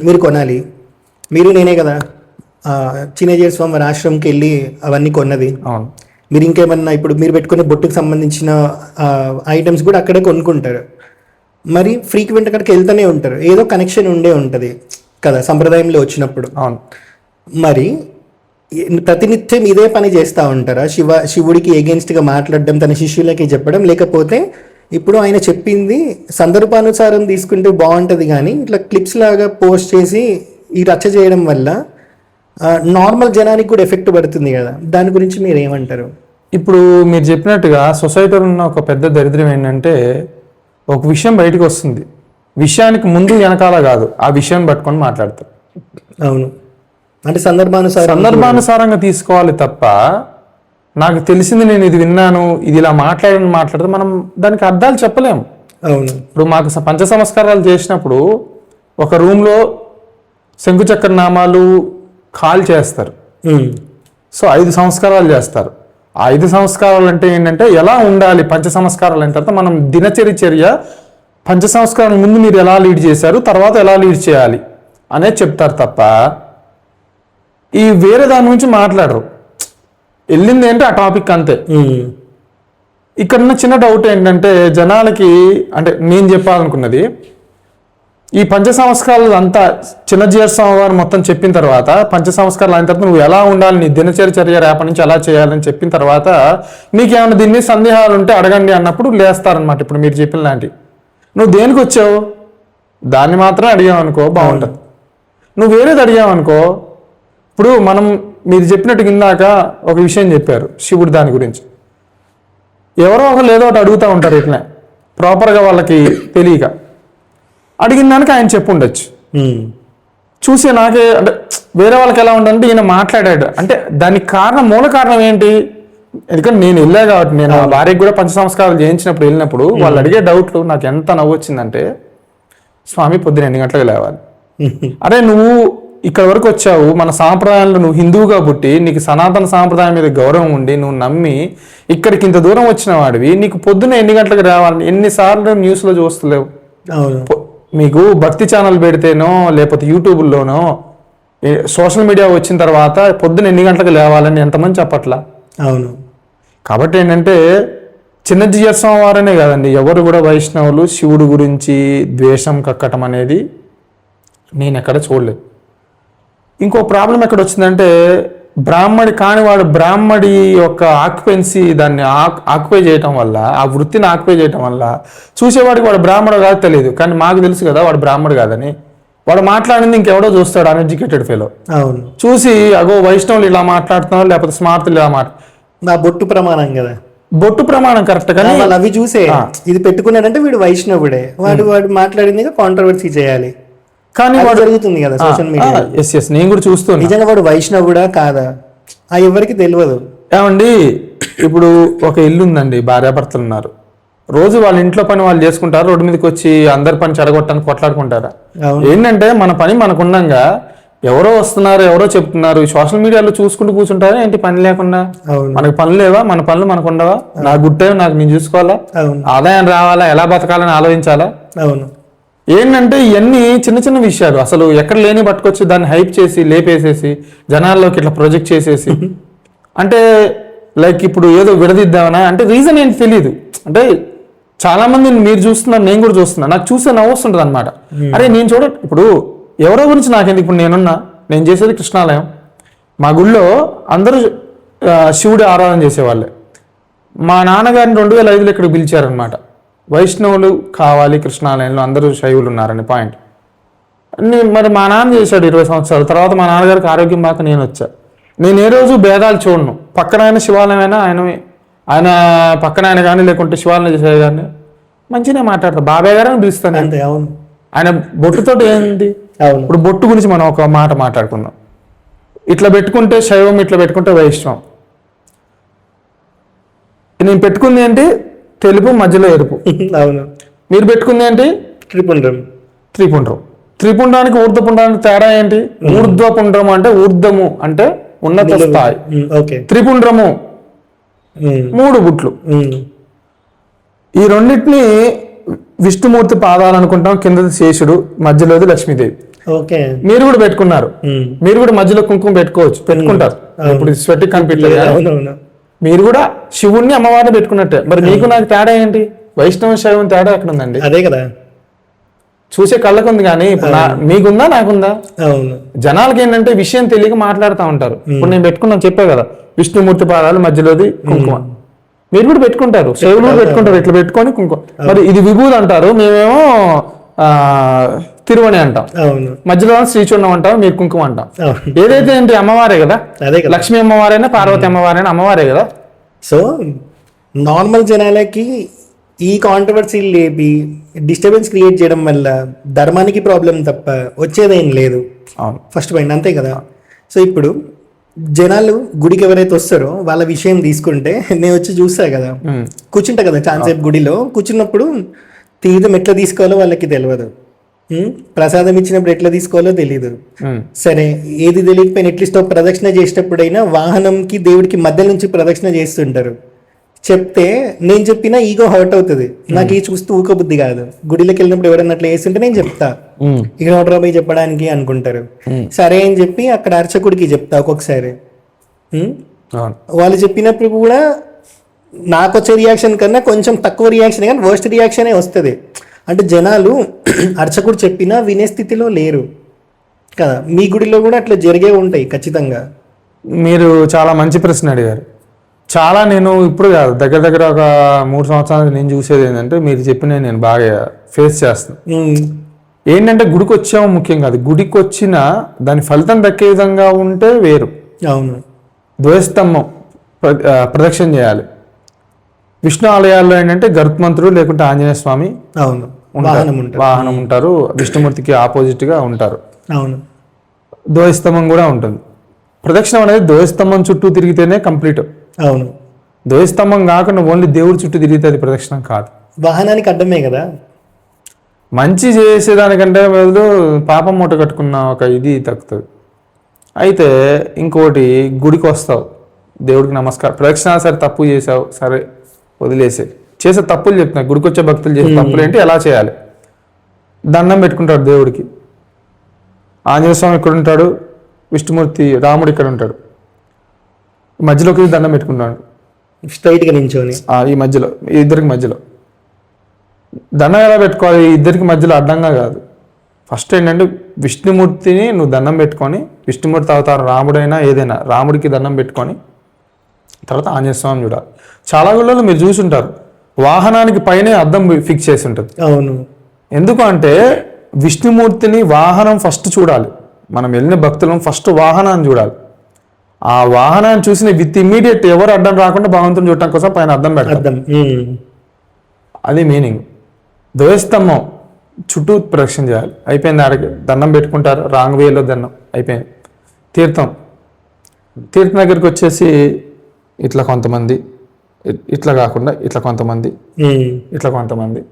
మీరు కొనాలి, మీరు నేనే కదా చిన్నజీర స్వామి వారి ఆశ్రమంకి వెళ్ళి అవన్నీ కొన్నది. మీరు ఇంకేమన్నా ఇప్పుడు మీరు పెట్టుకునే బొట్టుకు సంబంధించిన ఐటమ్స్ కూడా అక్కడే కొనుక్కుంటారు, మరి ఫ్రీక్వెంట్ అక్కడికి వెళ్తూనే ఉంటారు, ఏదో కనెక్షన్ ఉండే ఉంటుంది కదా సంప్రదాయంలో వచ్చినప్పుడు. మరి ప్రతినిత్యం ఇదే పని చేస్తూ ఉంటారా? శివుడికి ఎగెన్స్ట్గా మాట్లాడడం, తన శిష్యులకి చెప్పడం, లేకపోతే ఇప్పుడు ఆయన చెప్పింది సందర్భానుసారం తీసుకుంటే బాగుంటుంది, కానీ ఇట్లా క్లిప్స్ లాగా పోస్ట్ చేసి ఈ రచ్చ చేయడం వల్ల నార్మల్ జనానికి కూడా ఎఫెక్ట్ పడుతుంది కదా, దాని గురించి మీరు ఏమంటారు? ఇప్పుడు మీరు చెప్పినట్టుగా సొసైటీలో ఉన్న ఒక పెద్ద దరిద్రం ఏంటంటే, ఒక విషయం బయటకు వస్తుంది, విషయానికి ముందు వెనకాల కాదు, ఆ విషయాన్ని పట్టుకొని మాట్లాడతారు. అవును, అంటే సందర్భానుసారంగా తీసుకోవాలి తప్ప నాకు తెలిసింది నేను ఇది విన్నాను ఇది ఇలా మాట్లాడితే మనం దానికి అర్థాలు చెప్పలేము. అవును, ఇప్పుడు మాకు పంచ సంస్కారాలు చేసినప్పుడు ఒక రూమ్లో శంకుచక్ర నామాలు కాల్ చేస్తారు. సో 5 సంస్కారాలు చేస్తారు. ఆ 5 సంస్కారాలు అంటే ఏంటంటే ఎలా ఉండాలి, పంచ సంస్కారాలు అయిన తర్వాత మనం దినచర్య పంచ సంస్కారాల ముందు మీరు ఎలా లీడ్ చేశారు, తర్వాత ఎలా లీడ్ చేయాలి అనేది చెప్తారు తప్ప ఈ వేరే దాని గురించి మాట్లాడరు. వెళ్ళింది ఏంటి ఆ టాపిక్ అంతే. ఇక్కడ ఉన్న చిన్న డౌట్ ఏంటంటే జనాలకి, అంటే నేను చెప్పాలనుకున్నది, ఈ పంచ సంస్కారాలు అంతా చిన్నజీవ స్వామి మొత్తం చెప్పిన తర్వాత పంచ సంస్కారాలు అయిన తర్వాత నువ్వు ఎలా ఉండాలి, నీ దినచర్య రేపటి నుంచి ఎలా చేయాలని చెప్పిన తర్వాత మీకు ఏమైనా దీని మీద సందేహాలు ఉంటే అడగండి అన్నప్పుడు లేస్తారనమాట. ఇప్పుడు మీరు చెప్పిన లాంటి నువ్వు దేనికి వచ్చావు దాన్ని మాత్రం అడిగావు అనుకో బాగుంటుంది. నువ్వు వేరేది అడిగావు అనుకో, ఇప్పుడు మీరు చెప్పినట్టు కిందాక ఒక విషయం చెప్పారు శివుడు దాని గురించి, ఎవరో ఒకరు ఏదో ఒకటి అడుగుతూ ఉంటారు ఇట్లా ప్రాపర్గా వాళ్ళకి తెలియక, అడిగిన దానికి ఆయన చెప్పు ఉండొచ్చు. చూసి నాకే అంటే వేరే వాళ్ళకి ఎలా ఉండంటే ఈయన మాట్లాడాడు అంటే దానికి కారణం, మూల కారణం ఏంటి? ఎందుకంటే నేను వెళ్ళా కాబట్టి, నేను ఆ భార్యకి కూడా పంచ సంస్కారాలు చేయించినప్పుడు వెళ్ళినప్పుడు వాళ్ళు అడిగే డౌట్లు నాకు ఎంత నవ్వు వచ్చిందంటే, స్వామి పొద్దున 8 గంటలకు లేవాలి, అరే నువ్వు ఇక్కడ వరకు వచ్చావు, మన సాంప్రదాయంలో నువ్వు హిందువుగా పుట్టి నీకు సనాతన సాంప్రదాయం మీద గౌరవం ఉండి నువ్వు నమ్మి ఇక్కడికి ఇంత దూరం వచ్చిన వాడివి, నీకు పొద్దున 8 గంటలకు రావాలని ఎన్నిసార్లు న్యూస్లో చూస్తలేవు? మీకు భక్తి ఛానల్ పెడితేనో లేకపోతే యూట్యూబ్లోనో సోషల్ మీడియా వచ్చిన తర్వాత పొద్దున 8 గంటలకు లేవాలని ఎంతమంది చెప్పట్లా? అవును. కాబట్టి ఏంటంటే చిన్నజీవ స్వామి వారనే కాదండి, ఎవరు కూడా వైష్ణవులు శివుడు గురించి ద్వేషం కక్కటం అనేది నేను ఎక్కడ చూడలేదు. ఇంకో ప్రాబ్లం ఎక్కడ వచ్చిందంటే బ్రాహ్మడి కానివాడు బ్రాహ్మడి యొక్క ఆక్యుపెన్సీ దాన్ని ఆక్యుపై చేయటం వల్ల, ఆ వృత్తిని ఆక్యుపై చేయటం వల్ల చూసేవాడికి వాడు బ్రాహ్మడు కాదు తెలియదు, కానీ మాకు తెలుసు కదా వాడు బ్రాహ్మడు కాదని. వాడు మాట్లాడింది ఇంకెవడో చూస్తాడు, అన్ఎడ్యుకేటెడ్ ఫెలో చూసి అగో వైష్ణవులు ఇలా మాట్లాడుతున్నారు లేకపోతే స్మార్తులు ఇలా నా బొట్టు ప్రమాణం కదా, బొట్టు ప్రమాణం కరెక్ట్, కానీ వాళ్ళు అవి చూసే ఇది పెట్టుకున్నాడంటే వీడు వైష్ణవుడే, వాడు కాంట్రవర్సీ కాంట్రవర్సీ చేయాలి. కానీ వాడు జరుగుతుంది కదా సోషల్ మీడియా. నేను కూడా చూస్తాను, నిజంగా వాడు వైష్ణవుడా కాదా ఆ ఎవరికి తెలియదు. ఏమండి ఇప్పుడు ఒక ఇల్లు ఉందండి, భార్యాభర్తలు ఉన్నారు, రోజు వాళ్ళ ఇంట్లో పని వాళ్ళు చేసుకుంటారు, రోడ్డు మీదకి వచ్చి అందరి పని చెడగొట్టడానికి కొట్లాడుకుంటారా? ఏంటంటే మన పని మనకుండగా ఎవరో వస్తున్నారు ఎవరో చెప్తున్నారు సోషల్ మీడియాలో చూసుకుంటూ కూర్చుంటారా ఏంటి పని లేకుండా? మనకి పనులు లేవా? మన పనులు మనకు ఉండవా? నాకు గుట్టే నాకు నేను చూసుకోవాలా, ఆదాయం రావాలా, ఎలా బతకాలని ఆలోచించాలా? అవును. ఏంటంటే ఇవన్నీ చిన్న చిన్న విషయాలు అసలు ఎక్కడ లేని పట్టుకొచ్చి దాన్ని హైప్ చేసి లేపేసేసి జనాల్లోకి ఇట్లా ప్రొజెక్ట్ చేసేసి అంటే లైక్ ఇప్పుడు ఏదో విడదిద్దామనా అంటే రీజన్ ఏంటి తెలియదు. అంటే చాలా మంది మీరు చూస్తున్నారు, నేను కూడా చూస్తున్నా, నాకు చూస్తే నవ్వు వస్తుంటది అనమాట. అరే నేను ఇప్పుడు ఎవరో గురించి నాకెందుకు, ఇప్పుడు నేను చేసేది కృష్ణాలయం, మా గుళ్ళో అందరూ శివుడి ఆరాధన చేసేవాళ్ళే. మా నాన్నగారిని 2005లో ఇక్కడికి పిలిచారనమాట, వైష్ణవులు కావాలి కృష్ణాలయంలో అందరూ శైవులు ఉన్నారని పాయింట్. మరి మా నాన్న చేశాడు 20 సంవత్సరాలు, తర్వాత మా నాన్నగారికి ఆరోగ్యం బాక నేను వచ్చా. నేను ఏ రోజు భేదాలు చూడను, పక్కన ఆయన శివాలయమైనా ఆయన పక్కన ఆయన కానీ లేకుంటే శివాలయం చేసే కానీ మంచిగా మాట్లాడతా, బాబాయ్ గారు అని పిలుస్తాను. అంతే. అవును. ఆయన బొట్టుతో ఏంటి, ఇప్పుడు బొట్టు గురించి మనం ఒక మాట మాట్లాడుకుందాం, ఇట్లా పెట్టుకుంటే శైవం, ఇట్లా పెట్టుకుంటే వైష్ణవం. నేను పెట్టుకుంది ఏంటి తెలుపు మధ్యలో ఎరుపు. అవును. మీరు పెట్టుకుంది ఏంటి త్రిపుండ్రం. త్రిపుండ్రానికి ఊర్ధ్వపుండ్రానికి తేడా ఏంటి? ఊర్ధ్వపుండ్రము అంటే ఊర్ధము అంటే ఉన్నత స్థాయి, త్రిపుండ్రము 3 బుట్లు. ఈ రెండింటిని విష్ణుమూర్తి పాదాలు అనుకుంటాం, కిందది శేషుడు, మధ్యలోది లక్ష్మీదేవి. మీరు కూడా పెట్టుకున్నారు, మీరు కూడా మధ్యలో కుంకుమ పెట్టుకుంటారు. ఇప్పుడు స్వెట్ కనిపించలేదు, మీరు కూడా శివుణ్ణి అమ్మవారిని పెట్టుకున్నట్టే. మరి మీకు నాకు తేడా ఏంటి? వైష్ణవ శైవం తేడా ఎక్కడ ఉందండి? అదే కదా, చూసే కళ్ళకు ఉంది కానీ మీకుందా నాకుందా? జనాలకి ఏంటంటే విషయం తెలియక మాట్లాడుతూ ఉంటారు. ఇప్పుడు నేను పెట్టుకున్నాను చెప్పే కదా, విష్ణుమూర్తి పాదాలు మధ్యలోది కుంకుమ. మీరు కూడా పెట్టుకుంటారు, శైవులు కూడా పెట్టుకుంటారు, ఇట్లా పెట్టుకొని కుంకుమ. మరి ఇది విభూది అంటారు, మేమేమో తిరువణి అంటాం, మధ్యలో శ్రీచూర్ణం అంటాం, మీరు కుంకుమ అంటాం. ఏదైతే ఏంటి అమ్మవారే కదా, లక్ష్మీ అమ్మవారైనా పార్వతి అమ్మవారైనా అమ్మవారే కదా. సో నార్మల్ జనాలకి ఈ కాంట్రవర్సీలు లేపి డిస్టర్బెన్స్ క్రియేట్ చేయడం వల్ల ధర్మానికి ప్రాబ్లం తప్ప వచ్చేదేం లేదు. అవును. ఫస్ట్ పాయింట్ అంతే కదా. సో ఇప్పుడు జనాలు గుడికి ఎవరైతే వస్తారో వాళ్ళ విషయం తీసుకుంటే నేను వచ్చి చూస్తా కదా, కూర్చుంటా కదా చాలాసేపు గుడిలో. కూర్చున్నప్పుడు తీర్థం ఎట్లా తీసుకోవాలో వాళ్ళకి తెలియదు, ప్రసాదం ఇచ్చినప్పుడు ఎట్లా తీసుకోవాలో తెలియదు. సరే, ఏది తెలియకపోయినా అట్లీస్ట్ ప్రదక్షిణ చేసేటప్పుడైనా వాహనంకి దేవుడికి మధ్య నుంచి ప్రదక్షిణ చేస్తుంటారు. చెప్తే నేను చెప్పినా ఈగో హర్ట్ అవుతుంది, నాకు ఈ చూస్తూ ఊకబుద్ధి కాదు. గుడిలోకి వెళ్ళినప్పుడు ఎవరైనా అట్లా వేస్తుంటే నేను చెప్తా, ఇక నోట్రా పోయి చెప్పడానికి అనుకుంటారు. సరే అని చెప్పి అక్కడ అర్చకుడికి చెప్తా ఒక్కొక్కసారి. వాళ్ళు చెప్పినప్పుడు కూడా నాకు వచ్చే రియాక్షన్ కన్నా కొంచెం తక్కువ రియాక్షన్ కానీ వర్స్ట్ రియాక్షనే వస్తుంది. అంటే జనాలు అర్చకుడు చెప్పినా వినే స్థితిలో లేరు కదా. మీ గుడిలో కూడా అట్లా జరిగే ఉంటాయి ఖచ్చితంగా. మీరు చాలా మంచి ప్రశ్న అడిగారు. చాలా నేను ఇప్పుడు కాదు, దగ్గర దగ్గర ఒక 3 సంవత్సరాలు నేను చూసేది ఏంటంటే మీరు చెప్పిన నేను బాగా ఫేస్ చేస్తాను. ఏంటంటే గుడికి వచ్చాము ముఖ్యం కాదు, గుడికి వచ్చిన దాని ఫలితం దక్కే విధంగా ఉంటే వేరు. అవును. ధ్వజస్తంభం ప్రదక్షిణ చేయాలి. విష్ణు ఆలయాల్లో ఏంటంటే గరుత్మంతుడు లేకుంటే ఆంజనేయ స్వామి అవును వాహనం ఉంటారు, విష్ణుమూర్తికి ఆపోజిట్ గా ఉంటారు. అవును. ధ్వజస్తంభం కూడా ఉంటుంది. ప్రదక్షిణం అనేది ధ్వజస్తంభం చుట్టూ తిరిగితేనే కంప్లీట్. అవును. ధ్వజస్తంభం కాకుండా ఓన్లీ దేవుడి చుట్టూ తిరిగితే అది ప్రదక్షిణం కాదు. వాహనానికి అడ్డమే కదా. మంచి చేసేదానికంటే బదులు పాపం మూట కట్టుకున్న ఒక ఇది తగ్గుతుంది. అయితే ఇంకోటి, గుడికి వస్తావు, దేవుడికి నమస్కారం, ప్రదక్షిణ సరే తప్పు చేసావు, సరే వదిలేసే. చేసే తప్పులు చెప్తున్నా, గుడికి వచ్చే భక్తులు చేసే తప్పులు ఏంటి, ఎలా చేయాలి. దండం పెట్టుకుంటాడు దేవుడికి. ఆంజనేయ స్వామి ఇక్కడ ఉంటాడు, విష్ణుమూర్తి రాముడు ఇక్కడ ఉంటాడు, మధ్యలోకి దండం పెట్టుకుంటాడు స్ట్రైట్గా నించోని. ఈ మధ్యలో ఇద్దరికి మధ్యలో దండం ఎలా పెట్టుకోవాలి, ఇద్దరికి మధ్యలో అడ్డంగా కాదు. ఫస్ట్ ఏంటంటే విష్ణుమూర్తిని నువ్వు దండం పెట్టుకొని, విష్ణుమూర్తి అవతారం రాముడైనా ఏదైనా రాముడికి దండం పెట్టుకొని తర్వాత ఆంజనేయ స్వామి చూడాలి. చాలా గుళ్ళలో మీరు చూసుంటారు, వాహనానికి పైనే అద్దం ఫిక్స్ చేసి ఉంటుంది. అవును. ఎందుకు అంటే విష్ణుమూర్తిని వాహనం ఫస్ట్ చూడాలి. మనం వెళ్ళిన భక్తులను ఫస్ట్ వాహనాన్ని చూడాలి. ఆ వాహనాన్ని చూసిన విత్ ఇమ్మీడియట్ ఎవరు అడ్డం రాకుండా భగవంతుని చూడటం కోసం పైన అద్దం పెడతాం. అది మీనింగ్. ధ్వజస్తంభం చుట్టూ ప్రదక్షిణ చేయాలి. అయిపోయింది, ఆడికి దండం పెట్టుకుంటారు, రాంగ్ వేలో దండం అయిపోయింది. తీర్థం దగ్గరికి వచ్చేసి ఇట్లా కొంతమంది, ఇట్లా కాకుండా ఇట్లా కొంతమంది, ఇట్లా కొంతమంది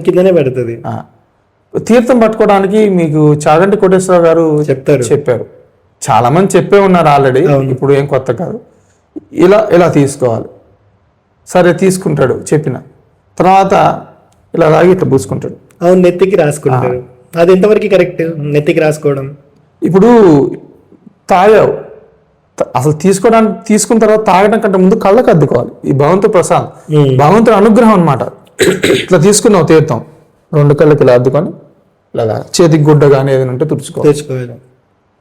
కిందనే పెడుతుంది. తీర్థం పట్టుకోవడానికి మీకు చాగంటి కోటేశ్వరరావు గారు చెప్పారు. చాలా మంది చెప్పే ఉన్నారు ఆల్రెడీ, ఇప్పుడు ఏం కొత్త కాదు. ఇలా తీసుకోవాలి. సరే తీసుకుంటాడు, చెప్పిన తర్వాత ఇలా రాగి ఇట్లా పూసుకుంటాడు. అవును, నెత్తికి రాసుకుంటాడు. అది ఎంతవరకు కరెక్ట్, నెత్తికి రాసుకోవడం? ఇప్పుడు తాగావు, అసలు తీసుకున్న తర్వాత తాగడం కంటే ముందు కళ్ళకు అద్దుకోవాలి. ఈ భగవంతుడు ప్రసాదం, భగవంతుడు అనుగ్రహం అనమాట. ఇట్లా తీసుకున్నావు తీర్థం, 2 కళ్ళకి ఇలా అద్దుకొని ఇలా చేతికి గుడ్డ కానీ ఏదైనా ఉంటే తుడుచుకోవాలి.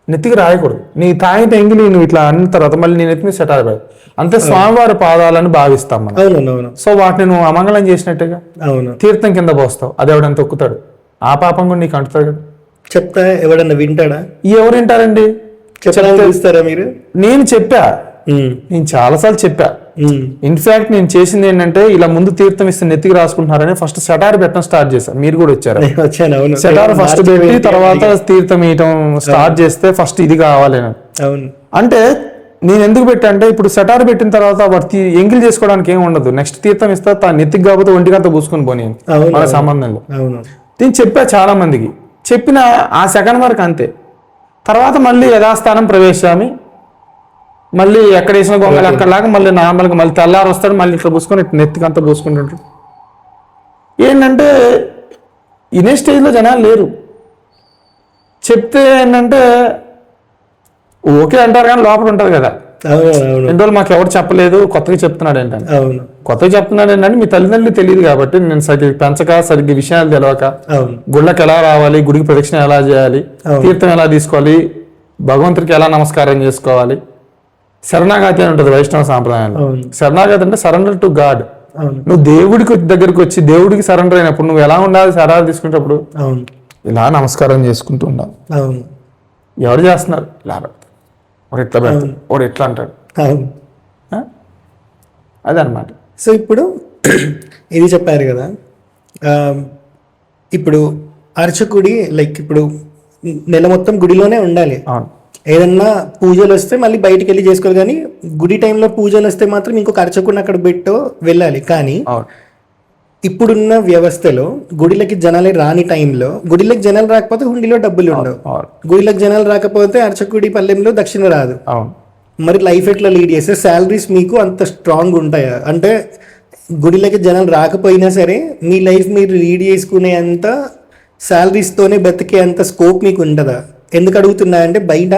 నెత్తికి రాయకూడదు. నీ తాగిన ఎంగిలి నువ్వు ఇట్లా అన్న తర్వాత మళ్ళీ నీ నెత్తిని సెటార్ పెడదు. అంతే స్వామివారి పాదాలని భావిస్తాం మనం. సో వాటిని నువ్వు అమంగళం చేసినట్టుగా తీర్థం కింద పోస్తావు. అది ఎవడన్నా తొక్కుతాడు, ఆ పాపం కూడా నీకు అంటుతాడు కదా. చెప్తా ఎవడన్నా వింటాడా? ఎవరు వింటారండి? చెప్పారా మీరు? నేను చాలాసార్లు చెప్పా. ఇన్ఫాక్ట్ నేను చేసింది ఏంటంటే ఇలా ముందు తీర్థం ఇస్తే నెత్తికి రాసుకుంటున్నారని ఫస్ట్ సెటార్ పెట్టడం స్టార్ట్ చేశాను. మీరు కూడా వచ్చారు. సెటార్ ఫస్ట్ పెట్టి తర్వాత తీర్థం ఇయటం స్టార్ట్ చేస్తే ఫస్ట్ ఇది కావాలి. అంటే నేను ఎందుకు పెట్టా అంటే ఇప్పుడు సెటార్ పెట్టిన తర్వాత వాటి ఎంగిల్ చేసుకోవడానికి ఏమి ఉండదు. నెక్స్ట్ తీర్థం ఇస్తా నెత్తికి కాకపోతే ఒంటికంతా పూసుకొని పోనీ మన సంబంధంలో. నేను చెప్పా చాలా మందికి, చెప్పిన ఆ సెకండ్ వరకు అంతే. తర్వాత మళ్ళీ యథాస్థానం ప్రవేశామి, మళ్ళీ ఎక్కడ వేసిన గొంగలు అక్కడలాగా మళ్ళీ నార్మల్గా మళ్ళీ తెల్లారు వస్తాడు, మళ్ళీ ఇట్లా పూసుకొని నెత్తికంతా పూసుకుంటుంటాడు. ఏంటంటే ఇనే స్టేజ్లో జనాలు లేరు. చెప్తే ఏంటంటే ఓకే అంటారు కానీ లోపల ఉంటుంది కదా. ఎన్ని రోజులు మాకు ఎవరు చెప్పలేదు, కొత్తగా చెప్తున్నాడు ఏంటంటే. కొత్తగా చెప్తున్నాడు ఏంటంటే మీ తల్లిదండ్రులు తెలియదు కాబట్టి నేను సరిగ్గా విషయాలు తెలియక, గుళ్ళకి ఎలా రావాలి, గుడికి ప్రదక్షిణ ఎలా చేయాలి, తీర్థం ఎలా తీసుకోవాలి, భగవంతుడికి ఎలా నమస్కారం చేసుకోవాలి, శరణాగతి అని ఉంటుంది వైష్ణవ సాంప్రదాయంలో. శరణాగతి అంటే సరెండర్ టు గాడ్. నువ్వు దేవుడికి దగ్గరికి వచ్చి దేవుడికి సరెండర్ అయినప్పుడు నువ్వు ఎలా ఉండాలి, శరాలు తీసుకునేటప్పుడు ఇలా నమస్కారం చేసుకుంటూ ఉండాలి. ఎవరు చేస్తున్నారు? ఇలా పెడతారు, వాడు ఎట్లా పెడతాడు, వాడు ఎట్లా అంటాడు, అదనమాట. సో ఇప్పుడు ఇది చెప్పారు కదా, ఆ, ఇప్పుడు అర్చకుడి లైక్ ఇప్పుడు నెల మొత్తం గుడిలోనే ఉండాలి. అవును ఏదన్నా పూజలు వస్తే మళ్ళీ బయటికి వెళ్ళి చేసుకోవాలి, కానీ గుడి టైంలో పూజలు వస్తే మాత్రం ఇంకొక అర్చకుడిని అక్కడ పెట్టో వెళ్ళాలి. కానీ అవును ఇప్పుడున్న వ్యవస్థలో గుడిలకి జనాలే రాని టైంలో, గుడిలకి జనాలు రాకపోతే హుండీలో డబ్బులు ఉండవు, అవును గుడిలకు జనాలు రాకపోతే అర్చకుడి పల్లెంలో దక్షిణ రాదు. అవును మరి లైఫ్ ఎట్లా లీడ్ చేస్తే శాలరీస్ మీకు అంత స్ట్రాంగ్ ఉంటాయా? అంటే గుడిలకి జనాలు రాకపోయినా సరే మీ లైఫ్ మీరు లీడ్ చేసుకునే అంత శాలరీస్తోనే బతికే అంత స్కోప్ మీకు ఉండదా? ఎందుకు అడుగుతున్నా అంటే బయట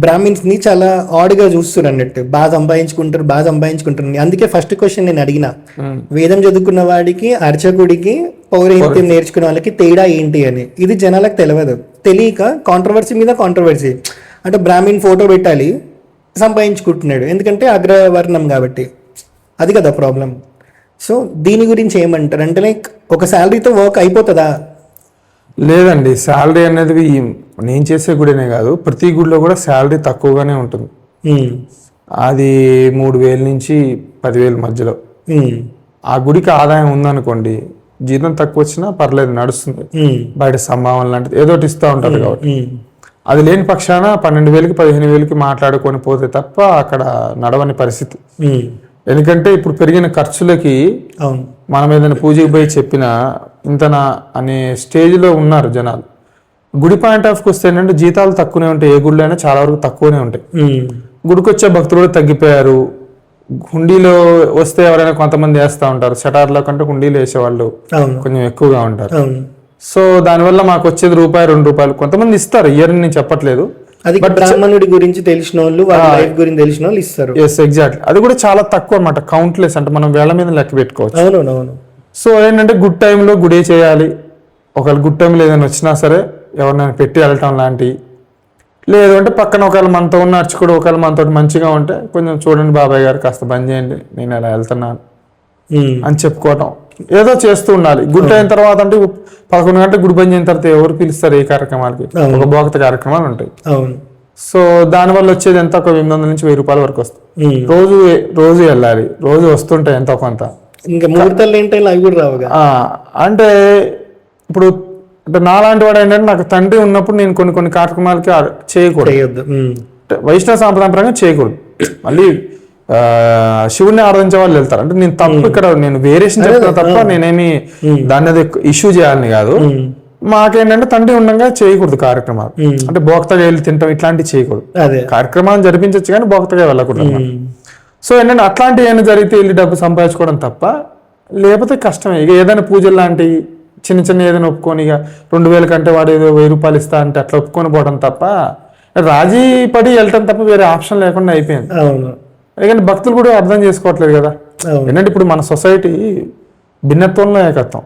బ్రాహ్మిన్స్ని చాలా ఆడ్గా చూస్తారు అన్నట్టు, బాగా సంపాదించుకుంటారు. అందుకే ఫస్ట్ క్వశ్చన్ నేను అడిగిన, వేదం చదువుకున్న వాడికి అర్చకుడికి పౌరహిత్యం నేర్చుకున్న వాళ్ళకి తేడా ఏంటి అని. ఇది జనాలకు తెలియదు. తెలియక కాంట్రవర్సీ మీద కాంట్రవర్సీ. అంటే బ్రాహ్మిన్ ఫోటో పెట్టాలి, సంపాదించుకుంటున్నాడు, ఎందుకంటే అగ్రవర్ణం కాబట్టి. అది కదా ప్రాబ్లం. సో దీని గురించి ఏమంటారు అంటే, లైక్ ఒక శాలరీతో వర్క్ అయిపోతుందా? లేదండి, శాలరీ అనేది నేను చేసే గుడినే కాదు, ప్రతి గుడిలో కూడా శాలరీ తక్కువగానే ఉంటుంది. అది 3,000 నుంచి 10,000 మధ్యలో. ఆ గుడికి ఆదాయం ఉందనుకోండి, జీతం తక్కువ వచ్చినా పర్లేదు, నడుస్తుంది. బయట సంభావన లాంటిది ఏదో ఒకటి ఇస్తూ ఉంటారు కాబట్టి. అది లేని పక్షాన 12,000కి 15,000కి మాట్లాడుకొని పోతే తప్ప అక్కడ నడవని పరిస్థితి. ఎందుకంటే ఇప్పుడు పెరిగిన ఖర్చులకి మనం ఏదైనా పూజకి పోయి చెప్పినా ఇంతనా అనే స్టేజ్లో ఉన్నారు జనాలు. గుడి పాయింట్ ఆఫ్కి వస్తే ఏంటంటే జీతాలు తక్కువనే ఉంటాయి, ఏ గుడిలో అయినా చాలా వరకు తక్కువనే ఉంటాయి. గుడికి వచ్చే భక్తులు కూడా తగ్గిపోయారు. హుండీలో వస్తే ఎవరైనా కొంతమంది వేస్తూ ఉంటారు, షటార్లో కంటే హుండీలో వేసేవాళ్ళు కొంచెం ఎక్కువగా ఉంటారు. సో దానివల్ల మాకు వచ్చేది ₹2 కొంతమంది ఇస్తారు, ఇయర్ నేను చెప్పట్లేదు. అది బ్రాహ్మణుడి గురించి తెలిసిన వాళ్ళు, వాళ్ళ లైఫ్ గురించి తెలిసిన వాళ్ళు ఇస్తారు. ఎస్ ఎగ్జాక్ట్లీ, అది కూడా చాలా తక్కువ అన్నమాట, కౌంట్లెస్, అంటే మనం వేళ్ల మీద లెక్క పెట్టుకోవచ్చు. అవునవును. సో ఏంటంటే గుడ్ టైంలో గుడే చేయాలి. ఒకవేళ గుడ్ టైంలో ఏదైనా వచ్చినా సరే ఎవరినైనా పెట్టి వెళ్ళటం లాంటివి, లేదు అంటే పక్కన ఒకవేళ మనతో ఉన్న అర్చకుడు ఒకవేళ మనతో మంచిగా ఉంటే కొంచెం చూడండి బాబాయ్ గారు కాస్త బంద్ చేయండి, నేను అలా వెళ్తున్నాను అని చెప్పుకోవటం, ఏదో చేస్తూ ఉండాలి. గుడ్ అయిన తర్వాత అంటే 11 గంటలకు గుడి బంద్ అయిన తర్వాత ఎవరు పిలుస్తారు ఏ కార్యక్రమాలకి? ఒక భోక్త కార్యక్రమాలు ఉంటాయి. సో దానివల్ల వచ్చేది ఎంత, ఒక 800 నుంచి 1000 రూపాయల వరకు వస్తుంది. రోజు వెళ్ళాలి, రోజు వస్తుంటాయి ఎంతో కొంత. ఇంకా ముహూర్తాలు ఏంటి అవి కూడా రావుగా. అంటే ఇప్పుడు అంటే నాలాంటి వాడు ఏంటంటే, నాకు తండ్రి ఉన్నప్పుడు నేను కొన్ని కార్యక్రమాలకి చేయకూడదు, వైష్ణవ సాంప్రదాయంగా చేయకూడదు. మళ్ళీ శివుడిని ఆరాధించే వాళ్ళు వెళ్తారు. అంటే నేను తప్పు ఇక్కడ నేను వేరియేషన్ చెప్తున్నా తప్ప నేనేమి దాన్ని అది ఇష్యూ చేయాలని కాదు. మాకేంటంటే తండ్రి ఉండగా చేయకూడదు కార్యక్రమాలు, అంటే భోక్తగా వెళ్ళి తింటాం ఇట్లాంటివి చేయకూడదు. కార్యక్రమాలు జరిపించవచ్చు కానీ భోక్తగా వెళ్ళకూడదు. సో ఏంటంటే అట్లాంటివి ఏమైనా జరిగితే వెళ్ళి డబ్బు సంపాదించుకోవడం తప్ప, లేకపోతే కష్టమే. ఇక ఏదైనా పూజలు లాంటివి చిన్న ఏదైనా ఒప్పుకొని, ఇక 2,000 కంటే వాడు ఏదో 1,000 రూపాయలు ఇస్తా అంటే అట్లా ఒప్పుకొని పోవడం తప్ప, రాజీ పడి వెళ్ళటం తప్ప వేరే ఆప్షన్ లేకుండా అయిపోయింది. ఎందుకంటే భక్తులు కూడా అర్థం చేసుకోవట్లేదు కదా. ఏంటంటే ఇప్పుడు మన సొసైటీ భిన్నత్వంలో ఏకత్వం,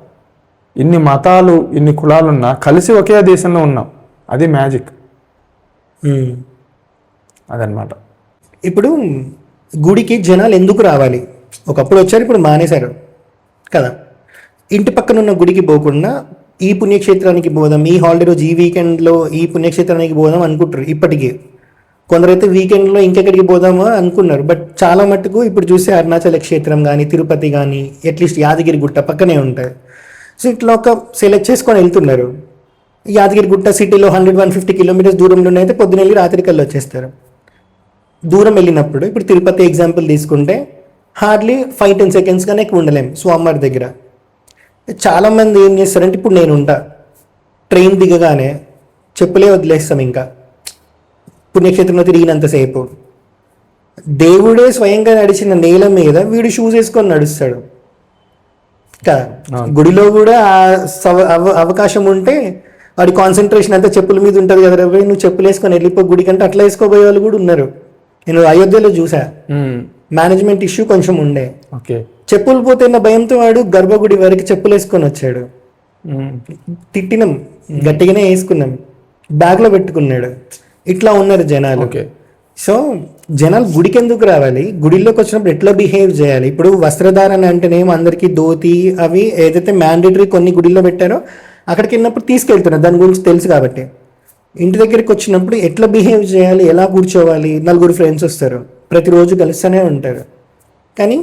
ఇన్ని మతాలు ఇన్ని కులాలున్నా కలిసి ఒకే దేశంలో ఉన్నాం, అది మ్యాజిక్. అదనమాట. ఇప్పుడు గుడికి జనాలు ఎందుకు రావాలి? ఒకప్పుడు వచ్చారు, ఇప్పుడు మానేశారు కదా. ఇంటి పక్కన ఉన్న గుడికి పోకుండా ఈ పుణ్యక్షేత్రానికి పోదాం, ఈ హాలిడే రోజు ఈ వీకెండ్లో ఈ పుణ్యక్షేత్రానికి పోదాం అనుకుంటారు. ఇప్పటికీ కొందరైతే వీకెండ్లో ఇంకెక్కడికి పోదామో అనుకున్నారు. బట్ చాలా మట్టుకు ఇప్పుడు చూస్తే అరుణాచల క్షేత్రం కానీ, తిరుపతి కానీ, అట్లీస్ట్ యాదగిరి గుట్ట పక్కనే ఉంటాయి. సో ఇట్లా ఒక సెలెక్ట్ చేసుకొని వెళ్తున్నారు. యాదగిరి గుట్ట సిటీలో 100-150 కిలోమీటర్స్ దూరంలోనే అయితే పొద్దున వెళ్ళి రాత్రికల్లా వచ్చేస్తారు. దూరం వెళ్ళినప్పుడు ఇప్పుడు తిరుపతి ఎగ్జాంపుల్ తీసుకుంటే హార్డ్లీ 5-10 సెకండ్స్ కానీ ఎక్కువ ఉండలేము స్వామివారి దగ్గర. చాలామంది ఏం చేస్తారంటే, ఇప్పుడు నేను ఉంటా, ట్రైన్ దిగగానే చెప్పులే వదిలేస్తాం. ఇంకా పుణ్యక్షేత్రంలో తిరిగినంతసేపు దేవుడే స్వయంగా నడిచిన నేల మీద వీడు షూస్ వేసుకొని నడుస్తాడు కదా. గుడిలో కూడా ఆ అవకాశం ఉంటే వాడి కాన్సన్ట్రేషన్ అంతా చెప్పుల మీద ఉంటుంది కదా. రవి నువ్వు చెప్పులు వేసుకొని వెళ్ళిపో గుడి కంటే, అట్లా వేసుకోబోయే వాళ్ళు కూడా ఉన్నారు. నేను అయోధ్యలో చూసా, మేనేజ్మెంట్ ఇష్యూ కొంచెం ఉండే. చెప్పులు పోతున్న భయంతో వాడు గర్భగుడి వరకు చెప్పులు వేసుకొని వచ్చాడు. తిట్టినాం, గట్టిగానే వేసుకున్నాం, బ్యాగ్లో పెట్టుకున్నాడు. ఇట్లా ఉన్నారు జనాలు. సో జనాలు గుడికి ఎందుకు రావాలి? గుడిలోకి వచ్చినప్పుడు ఎట్లా బిహేవ్ చేయాలి? ఇప్పుడు వస్త్రధారణ అంటేనేమో అందరికీ ధోతి అవి ఏదైతే మ్యాండేటరీ కొన్ని గుడిలో పెట్టారో అక్కడికి వెళ్ళినప్పుడు తీసుకెళ్తున్నారు, దాని గురించి తెలుసు కాబట్టి. ఇంటి దగ్గరికి వచ్చినప్పుడు ఎట్లా బిహేవ్ చేయాలి, ఎలా కూర్చోవాలి? 4 ఫ్రెండ్స్ వస్తారు, ప్రతిరోజు కలుస్తూనే ఉంటారు. కానీ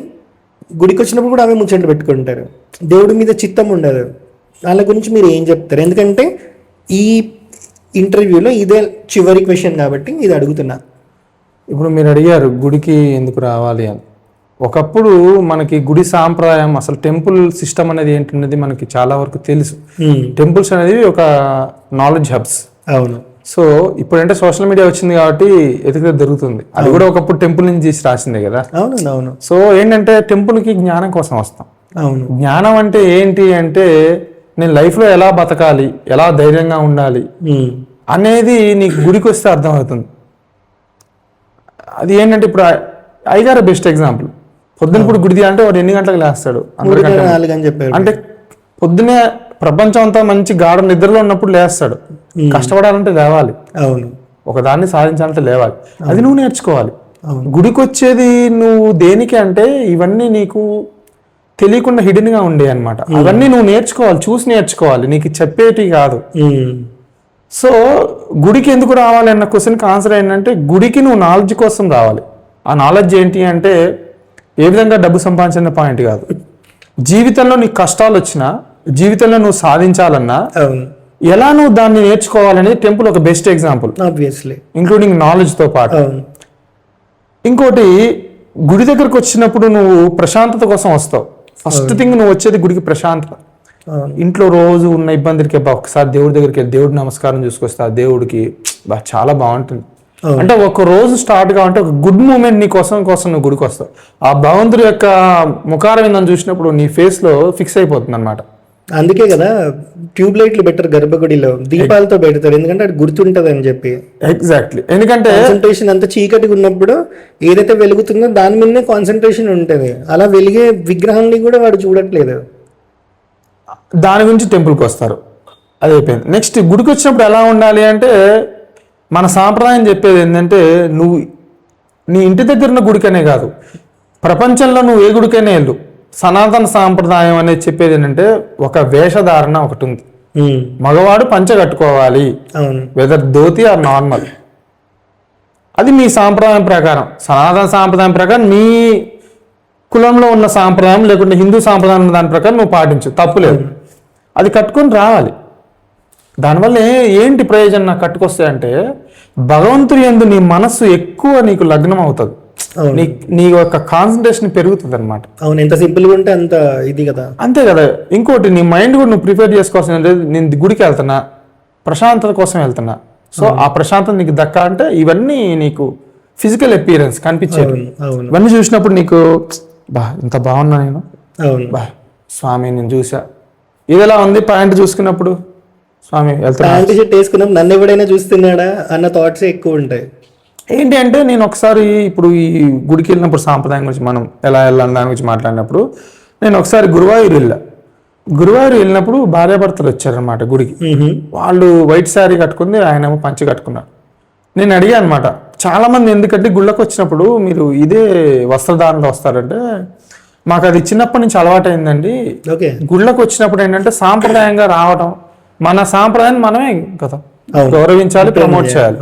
గుడికి వచ్చినప్పుడు కూడా అవే ముచ్చట్లు పెట్టుకుంటారు, దేవుడి మీద చిత్తం ఉండదు. వాళ్ళ గురించి మీరు ఏం చెప్తారు? ఎందుకంటే ఈ ఇంటర్వ్యూలో ఇదే చివరి క్వశ్చన్ కాబట్టి ఇది అడుగుతున్నా. ఇప్పుడు మీరు అడిగారు గుడికి ఎందుకు రావాలి అని. ఒకప్పుడు మనకి గుడి సాంప్రదాయం, అసలు టెంపుల్ సిస్టమ్ అనేది ఏంటనేది మనకి చాలా వరకు తెలుసు. టెంపుల్స్ అనేది ఒక నాలెడ్జ్ హబ్స్. అవును. సో ఇప్పుడంటే సోషల్ మీడియా వచ్చింది కాబట్టి ఎదుగుదల దొరుకుతుంది. అది కూడా ఒకప్పుడు టెంపుల్ నుంచి తీసి రాసిందే కదా. అవును అవును. సో ఏంటంటే టెంపుల్కి జ్ఞానం కోసం వస్తాం. అవును. జ్ఞానం అంటే ఏంటి అంటే నేను లైఫ్లో ఎలా బతకాలి, ఎలా ధైర్యంగా ఉండాలి అనేది నీకు గుడికి వస్తే అర్థమవుతుంది. అది ఏంటంటే ఇప్పుడు అయ్యగారు బెస్ట్ ఎగ్జాంపుల్. పొద్దున ఇప్పుడు గుడి అంటే వాడు ఎన్ని గంటలకు లేస్తాడు? అంటే పొద్దునే ప్రపంచం అంతా మంచి గాఢ నిద్రలో ఉన్నప్పుడు లేస్తాడు. కష్టపడాలంటే లేవాలి, అవును, ఒకదాన్ని సాధించాలంటే లేవాలి. అది నువ్వు నేర్చుకోవాలి. గుడికి వచ్చేది నువ్వు దేనికి అంటే ఇవన్నీ నీకు తెలియకుండా హిడెన్ గా ఉండే అనమాట. అవన్నీ నువ్వు నేర్చుకోవాలి, చూసి నేర్చుకోవాలి, నీకు చెప్పేటి కాదు. సో గుడికి ఎందుకు రావాలి అన్న క్వశ్చన్కి ఆన్సర్ ఏంటంటే గుడికి నువ్వు నాలెడ్జ్ కోసం రావాలి. ఆ నాలెడ్జ్ ఏంటి అంటే ఏ విధంగా డబ్బు సంపాదించిన పాయింట్ కాదు. జీవితంలో నీకు కష్టాలు వచ్చినా, జీవితంలో నువ్వు సాధించాలన్నా ఎలా నువ్వు దాన్ని నేర్చుకోవాలనేది టెంపుల్ ఒక బెస్ట్ ఎగ్జాంపుల్, ఇంక్లూడింగ్ నాలెడ్జ్ తో పాటు. ఇంకోటి, గుడి దగ్గరకు వచ్చినప్పుడు నువ్వు ప్రశాంతత కోసం వస్తావు. ఫస్ట్ థింగ్ నువ్వు వచ్చేది గుడికి ప్రశాంతత. ఇంట్లో రోజు ఉన్న ఇబ్బందులకి ఒకసారి దేవుడి దగ్గరికి దేవుడి నమస్కారం చూసుకొస్తా, దేవుడికి చాలా బాగుంటుంది. అంటే ఒక రోజు స్టార్ట్ గా అంటే ఒక గుడ్ మూమెంట్ నీ కోసం నువ్వు గుడికి వస్తావు. ఆ భగవంతుడి యొక్క ముఖారవిందం చూసినప్పుడు నీ ఫేస్ లో ఫిక్స్ అయిపోతుంది అనమాట. అందుకే కదా ట్యూబ్ లైట్లు బెటర్, గర్భగుడిలో దీపాలతో పెడతారు, ఎందుకంటే అది గుర్తుంటది అని చెప్పి. ఎగ్జాక్ట్లీ, ఎందుకంటే కాన్సన్ట్రేషన్ అంతా చీకటిగా ఉన్నప్పుడు ఏదైతే వెలుగుతుందో దాని మీదనే కాన్సన్ట్రేషన్ ఉంటది. అలా వెలిగే విగ్రహాన్ని కూడా వాడు చూడట్లేదు. దాని గురించి టెంపుల్కి వస్తారు, అది అయిపోయింది. నెక్స్ట్ గుడికి వచ్చినప్పుడు ఎలా ఉండాలి అంటే మన సాంప్రదాయం చెప్పేది ఏంటంటే నువ్వు నీ ఇంటి దగ్గర ఉన్న గుడికనే కాదు, ప్రపంచంలో నువ్వు ఏ గుడికైనా వెళ్ళు. సనాతన సాంప్రదాయం అనేది చెప్పేది ఏంటంటే ఒక వేషధారణ ఒకటి ఉంది. మగవాడు పంచ కట్టుకోవాలి, వెదర్ ధోతి ఆర్ నార్మల్. అది మీ సాంప్రదాయం ప్రకారం, సనాతన సాంప్రదాయం ప్రకారం, నీ కులంలో ఉన్న సాంప్రదాయం లేకుంటే హిందూ సాంప్రదాయం దాని ప్రకారం నువ్వు పాటించు, తప్పులేదు. అది కట్టుకొని రావాలి. దానివల్ల ఏంటి ప్రయోజనం నాకు కట్టుకొస్తాయంటే భగవంతుడి యందు నీ మనస్సు ఎక్కువ నీకు లగ్నం అవుతుంది, నీ యొక్క కాన్సన్ట్రేషన్ పెరుగుతుంది అనమాట. అవును, ఎంత సింపుల్ గా ఉంటే అంత ఇది కదా. అంతే కదా. ఇంకోటి, నీ మైండ్ కూడా నువ్వు ప్రిపేర్ చేసుకోవాల్సిన నేను గుడికి వెళ్తున్నా, ప్రశాంతత కోసం వెళ్తున్నా. సో ఆ ప్రశాంతత నీకు దక్కాలంటే ఇవన్నీ నీకు ఫిజికల్ అపియరెన్స్ కనిపించేది. ఇవన్నీ చూసినప్పుడు నీకు ఇంత బాగున్నా నేను, స్వామి నేను చూసా, ఇదిలా ఉంది పాయింట్ చూసుకున్నప్పుడు స్వామి ప్యాంట్ షర్ట్ వేసుకున్నాం నన్ను ఎవడైనా చూస్తున్నాడా అన్న థాట్స్ ఎక్కువ ఉంటాయి. ఏంటి అంటే నేను ఒకసారి ఇప్పుడు ఈ గుడికి వెళ్ళినప్పుడు సాంప్రదాయం గురించి మనం ఎలా వెళ్ళాలి దాని గురించి మాట్లాడినప్పుడు నేను ఒకసారి గురువాయూరు వెళ్ళినప్పుడు భార్యాభర్తలు వచ్చారనమాట గుడికి. వాళ్ళు వైట్ శారీ కట్టుకుంది, ఆయనేమో పంచి కట్టుకున్నారు. నేను అడిగా అనమాట, చాలా మంది ఎందుకంటే గుళ్ళకి వచ్చినప్పుడు మీరు ఇదే వస్త్రధారణలో వస్తారంటే మాకు అది చిన్నప్పటి నుంచి అలవాటైందండి. గుళ్ళకి వచ్చినప్పుడు ఏంటంటే సాంప్రదాయంగా రావడం, మన సాంప్రదాయాన్ని మనమే కదా గౌరవించాలి, ప్రమోట్ చేయాలి.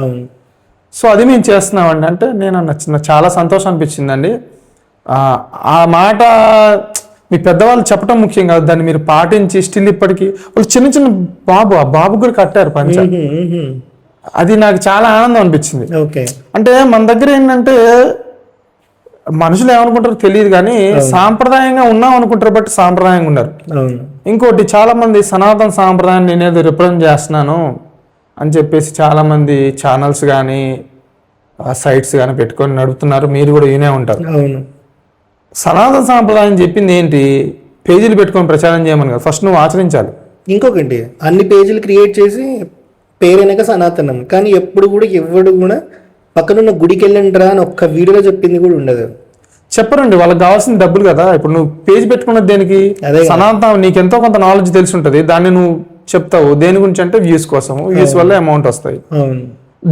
సో అది మేము చేస్తున్నామండి అంటే నేను నచ్చిన చాలా సంతోషం అనిపించిందండి. ఆ మాట మీ పెద్దవాళ్ళు చెప్పడం ముఖ్యం కాదు, దాన్ని మీరు పాటించి స్టిల్ ఇప్పటికీ వాళ్ళు చిన్న ఆ బాబు కూడా కట్టారు పంచ. అది నాకు చాలా ఆనందం అనిపించింది. అంటే మన దగ్గర ఏంటంటే మనుషులు ఏమనుకుంటారో తెలియదు కానీ సాంప్రదాయంగా ఉన్నాం అనుకుంటారు, బట్ సాంప్రదాయంగా ఉన్నారు. ఇంకోటి, చాలా మంది సనాతన సాంప్రదాయాన్ని నేనేదో రిప్రజెంట్ చేస్తున్నాను అని చెప్పేసి చాలా మంది ఛానల్స్ కానీ సైట్స్ కానీ పెట్టుకొని నడుపుతున్నారు. మీరు కూడా వినే ఉంటారు. సనాతన సాంప్రదాయం చెప్పింది ఏంటి? పేజీలు పెట్టుకొని ప్రచారం చేయమని కదా, ఫస్ట్ నువ్వు ఆచరించాలి. ఇంకొకటి, అన్ని పేజీలు క్రియేట్ చేసి పేరైనాక సనాతనం, కానీ ఎప్పుడు కూడా ఎవడు కూడా పక్కనున్న గుడికి వెళ్ళండిరా అని ఒక్క వీడియోలో చెప్పింది కూడా ఉండదు. చెప్పరండి, వాళ్ళకి కావాల్సిన డబ్బులు కదా. ఇప్పుడు నువ్వు పేజ్ పెట్టుకున్నది దేనికి? సనాతనం నీకు ఎంతో కొంత నాలెడ్జ్ తెలిసి ఉంటుంది, దాన్ని నువ్వు చెప్తావు దేని గురించి అంటే వ్యూస్ కోసం. వ్యూస్ వల్ల అమౌంట్ వస్తాయి.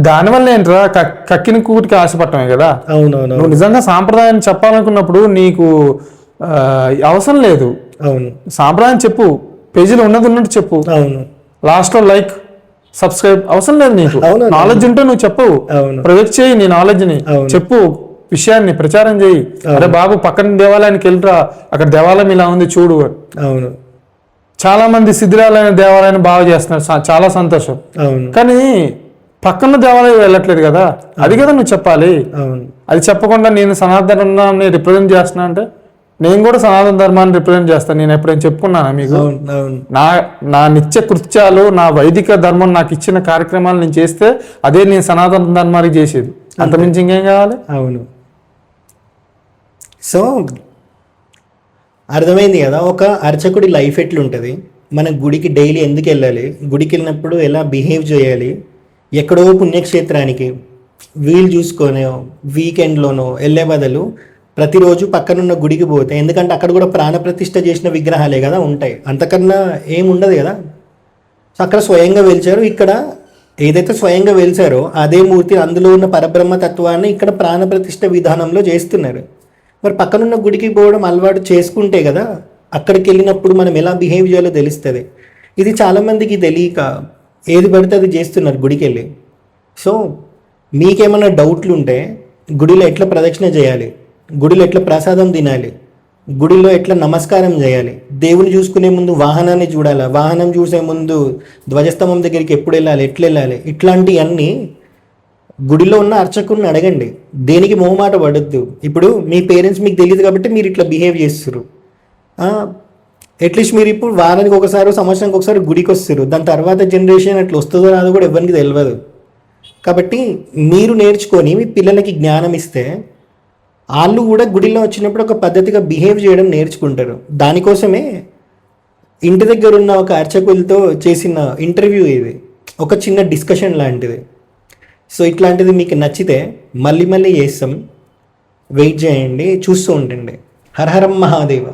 దానివల్ల ఏంట్రా కక్కిన కూటికి ఆశపడటమే కదా. నువ్వు నిజంగా సాంప్రదాయాన్ని చెప్పాలనుకున్నప్పుడు నీకు అవసరం లేదు. సాంప్రదాయం చెప్పు, పేజీలో ఉన్నట్టు చెప్పు, లాస్ట్ లో లైక్ సబ్స్క్రైబ్ అవసరం లేదు నీకు. నాలెడ్జ్ ఉంటే నువ్వు చెప్పు, ప్రొజెక్ట్ చేయి నీ నాలెడ్జ్ ని చెప్పు, విషయాన్ని ప్రచారం చేయి. అరే బాబు పక్కన దేవాలయానికి వెళ్ళరా, అక్కడ దేవాలయం ఇలా ఉంది చూడు. అవును, చాలా మంది శిథిలాలైన దేవాలయాన్ని బాగా చేస్తున్నారు, చాలా సంతోషం. అవును, కానీ పక్కన దేవాలయం వెళ్ళట్లేదు కదా, అది కదా నువ్వు చెప్పాలి. అవును, అది చెప్పకుండా నేను సనాతన ధర్మాన్ని రిప్రజెంట్ చేస్తున్నా అంటే నేను కూడా సనాతన ధర్మాన్ని రిప్రజెంట్ చేస్తాను. నేను ఎప్పుడైనా చెప్పుకున్నానా మీకు? అవును, అవును, నా నిత్య కృత్యాలు, నా వైదిక ధర్మం నాకు ఇచ్చిన కార్యక్రమాలు నేను చేస్తే అదే నేను సనాతన ధర్మానికి చేసేది. అంతమించి ఇంకేం కావాలి? అవును. సో అర్థమైంది కదా, ఒక అర్చకుడి లైఫ్ ఎట్లుంటుంది, మన గుడికి డైలీ ఎందుకు వెళ్ళాలి, గుడికి వెళ్ళినప్పుడు ఎలా బిహేవ్ చేయాలి, ఎక్కడో పుణ్యక్షేత్రానికి వీలు చూసుకొని వీకెండ్లోనో వెళ్ళే బదులు ప్రతిరోజు పక్కనున్న గుడికి పోతే, ఎందుకంటే అక్కడ కూడా ప్రాణప్రతిష్ఠ చేసిన విగ్రహాలే కదా ఉంటాయి, అంతకన్నా ఏముండదు కదా. సో అక్కడ స్వయంగా వెలిచారు, ఇక్కడ ఏదైతే స్వయంగా వెలిచారో అదే మూర్తి, అందులో ఉన్న పరబ్రహ్మ తత్వాన్ని ఇక్కడ ప్రాణప్రతిష్ఠ విధానంలో చేస్తున్నారు. మరి పక్కనున్న గుడికి పోవడం అలవాటు చేసుకుంటే కదా అక్కడికి వెళ్ళినప్పుడు మనం ఎలా బిహేవ్ చేయాలో తెలుస్తుంది. ఇది చాలామందికి తెలియక ఏది పడితే అది చేస్తున్నారు గుడికి వెళ్ళి. సో మీకేమైనా డౌట్లు ఉంటే గుడిలో ఎట్లా ప్రదక్షిణ చేయాలి, గుడిలో ఎట్లా ప్రసాదం తినాలి, గుడిలో ఎట్లా నమస్కారం చేయాలి, దేవుని చూసుకునే ముందు వాహనాన్ని చూడాలా, వాహనం చూసే ముందు ధ్వజస్తంభం దగ్గరికి ఎప్పుడు వెళ్ళాలి, ఎట్లా వెళ్ళాలి, ఇట్లాంటివన్నీ గుడిలో ఉన్న అర్చకుడిని అడగండి. దేనికి మొహమాట పడద్దు. ఇప్పుడు మీ పేరెంట్స్ మీకు తెలియదు కాబట్టి మీరు ఇట్లా బిహేవ్ చేస్తారు. అట్లీస్ట్ మీరు ఇప్పుడు వారానికి ఒకసారి, సంవత్సరానికి ఒకసారి గుడికి వస్తారు. దాని తర్వాత జనరేషన్ అట్లా వస్తుందో రాదో కూడా ఎవరికి తెలియదు. కాబట్టి మీరు నేర్చుకొని మీ పిల్లలకి జ్ఞానం ఇస్తే వాళ్ళు కూడా గుడిలో వచ్చినప్పుడు ఒక పద్ధతిగా బిహేవ్ చేయడం నేర్చుకుంటారు. దానికోసమే ఇంటి దగ్గర ఉన్న ఒక అర్చకులతో చేసిన ఇంటర్వ్యూ ఇది, ఒక చిన్న డిస్కషన్ లాంటిది. సో ఇట్లాంటిది మీకు నచ్చితే మళ్ళీ మళ్ళీ చేస్తాం, వెయిట్ చేయండి, చూస్తూ ఉండండి. హర హరం మహాదేవ.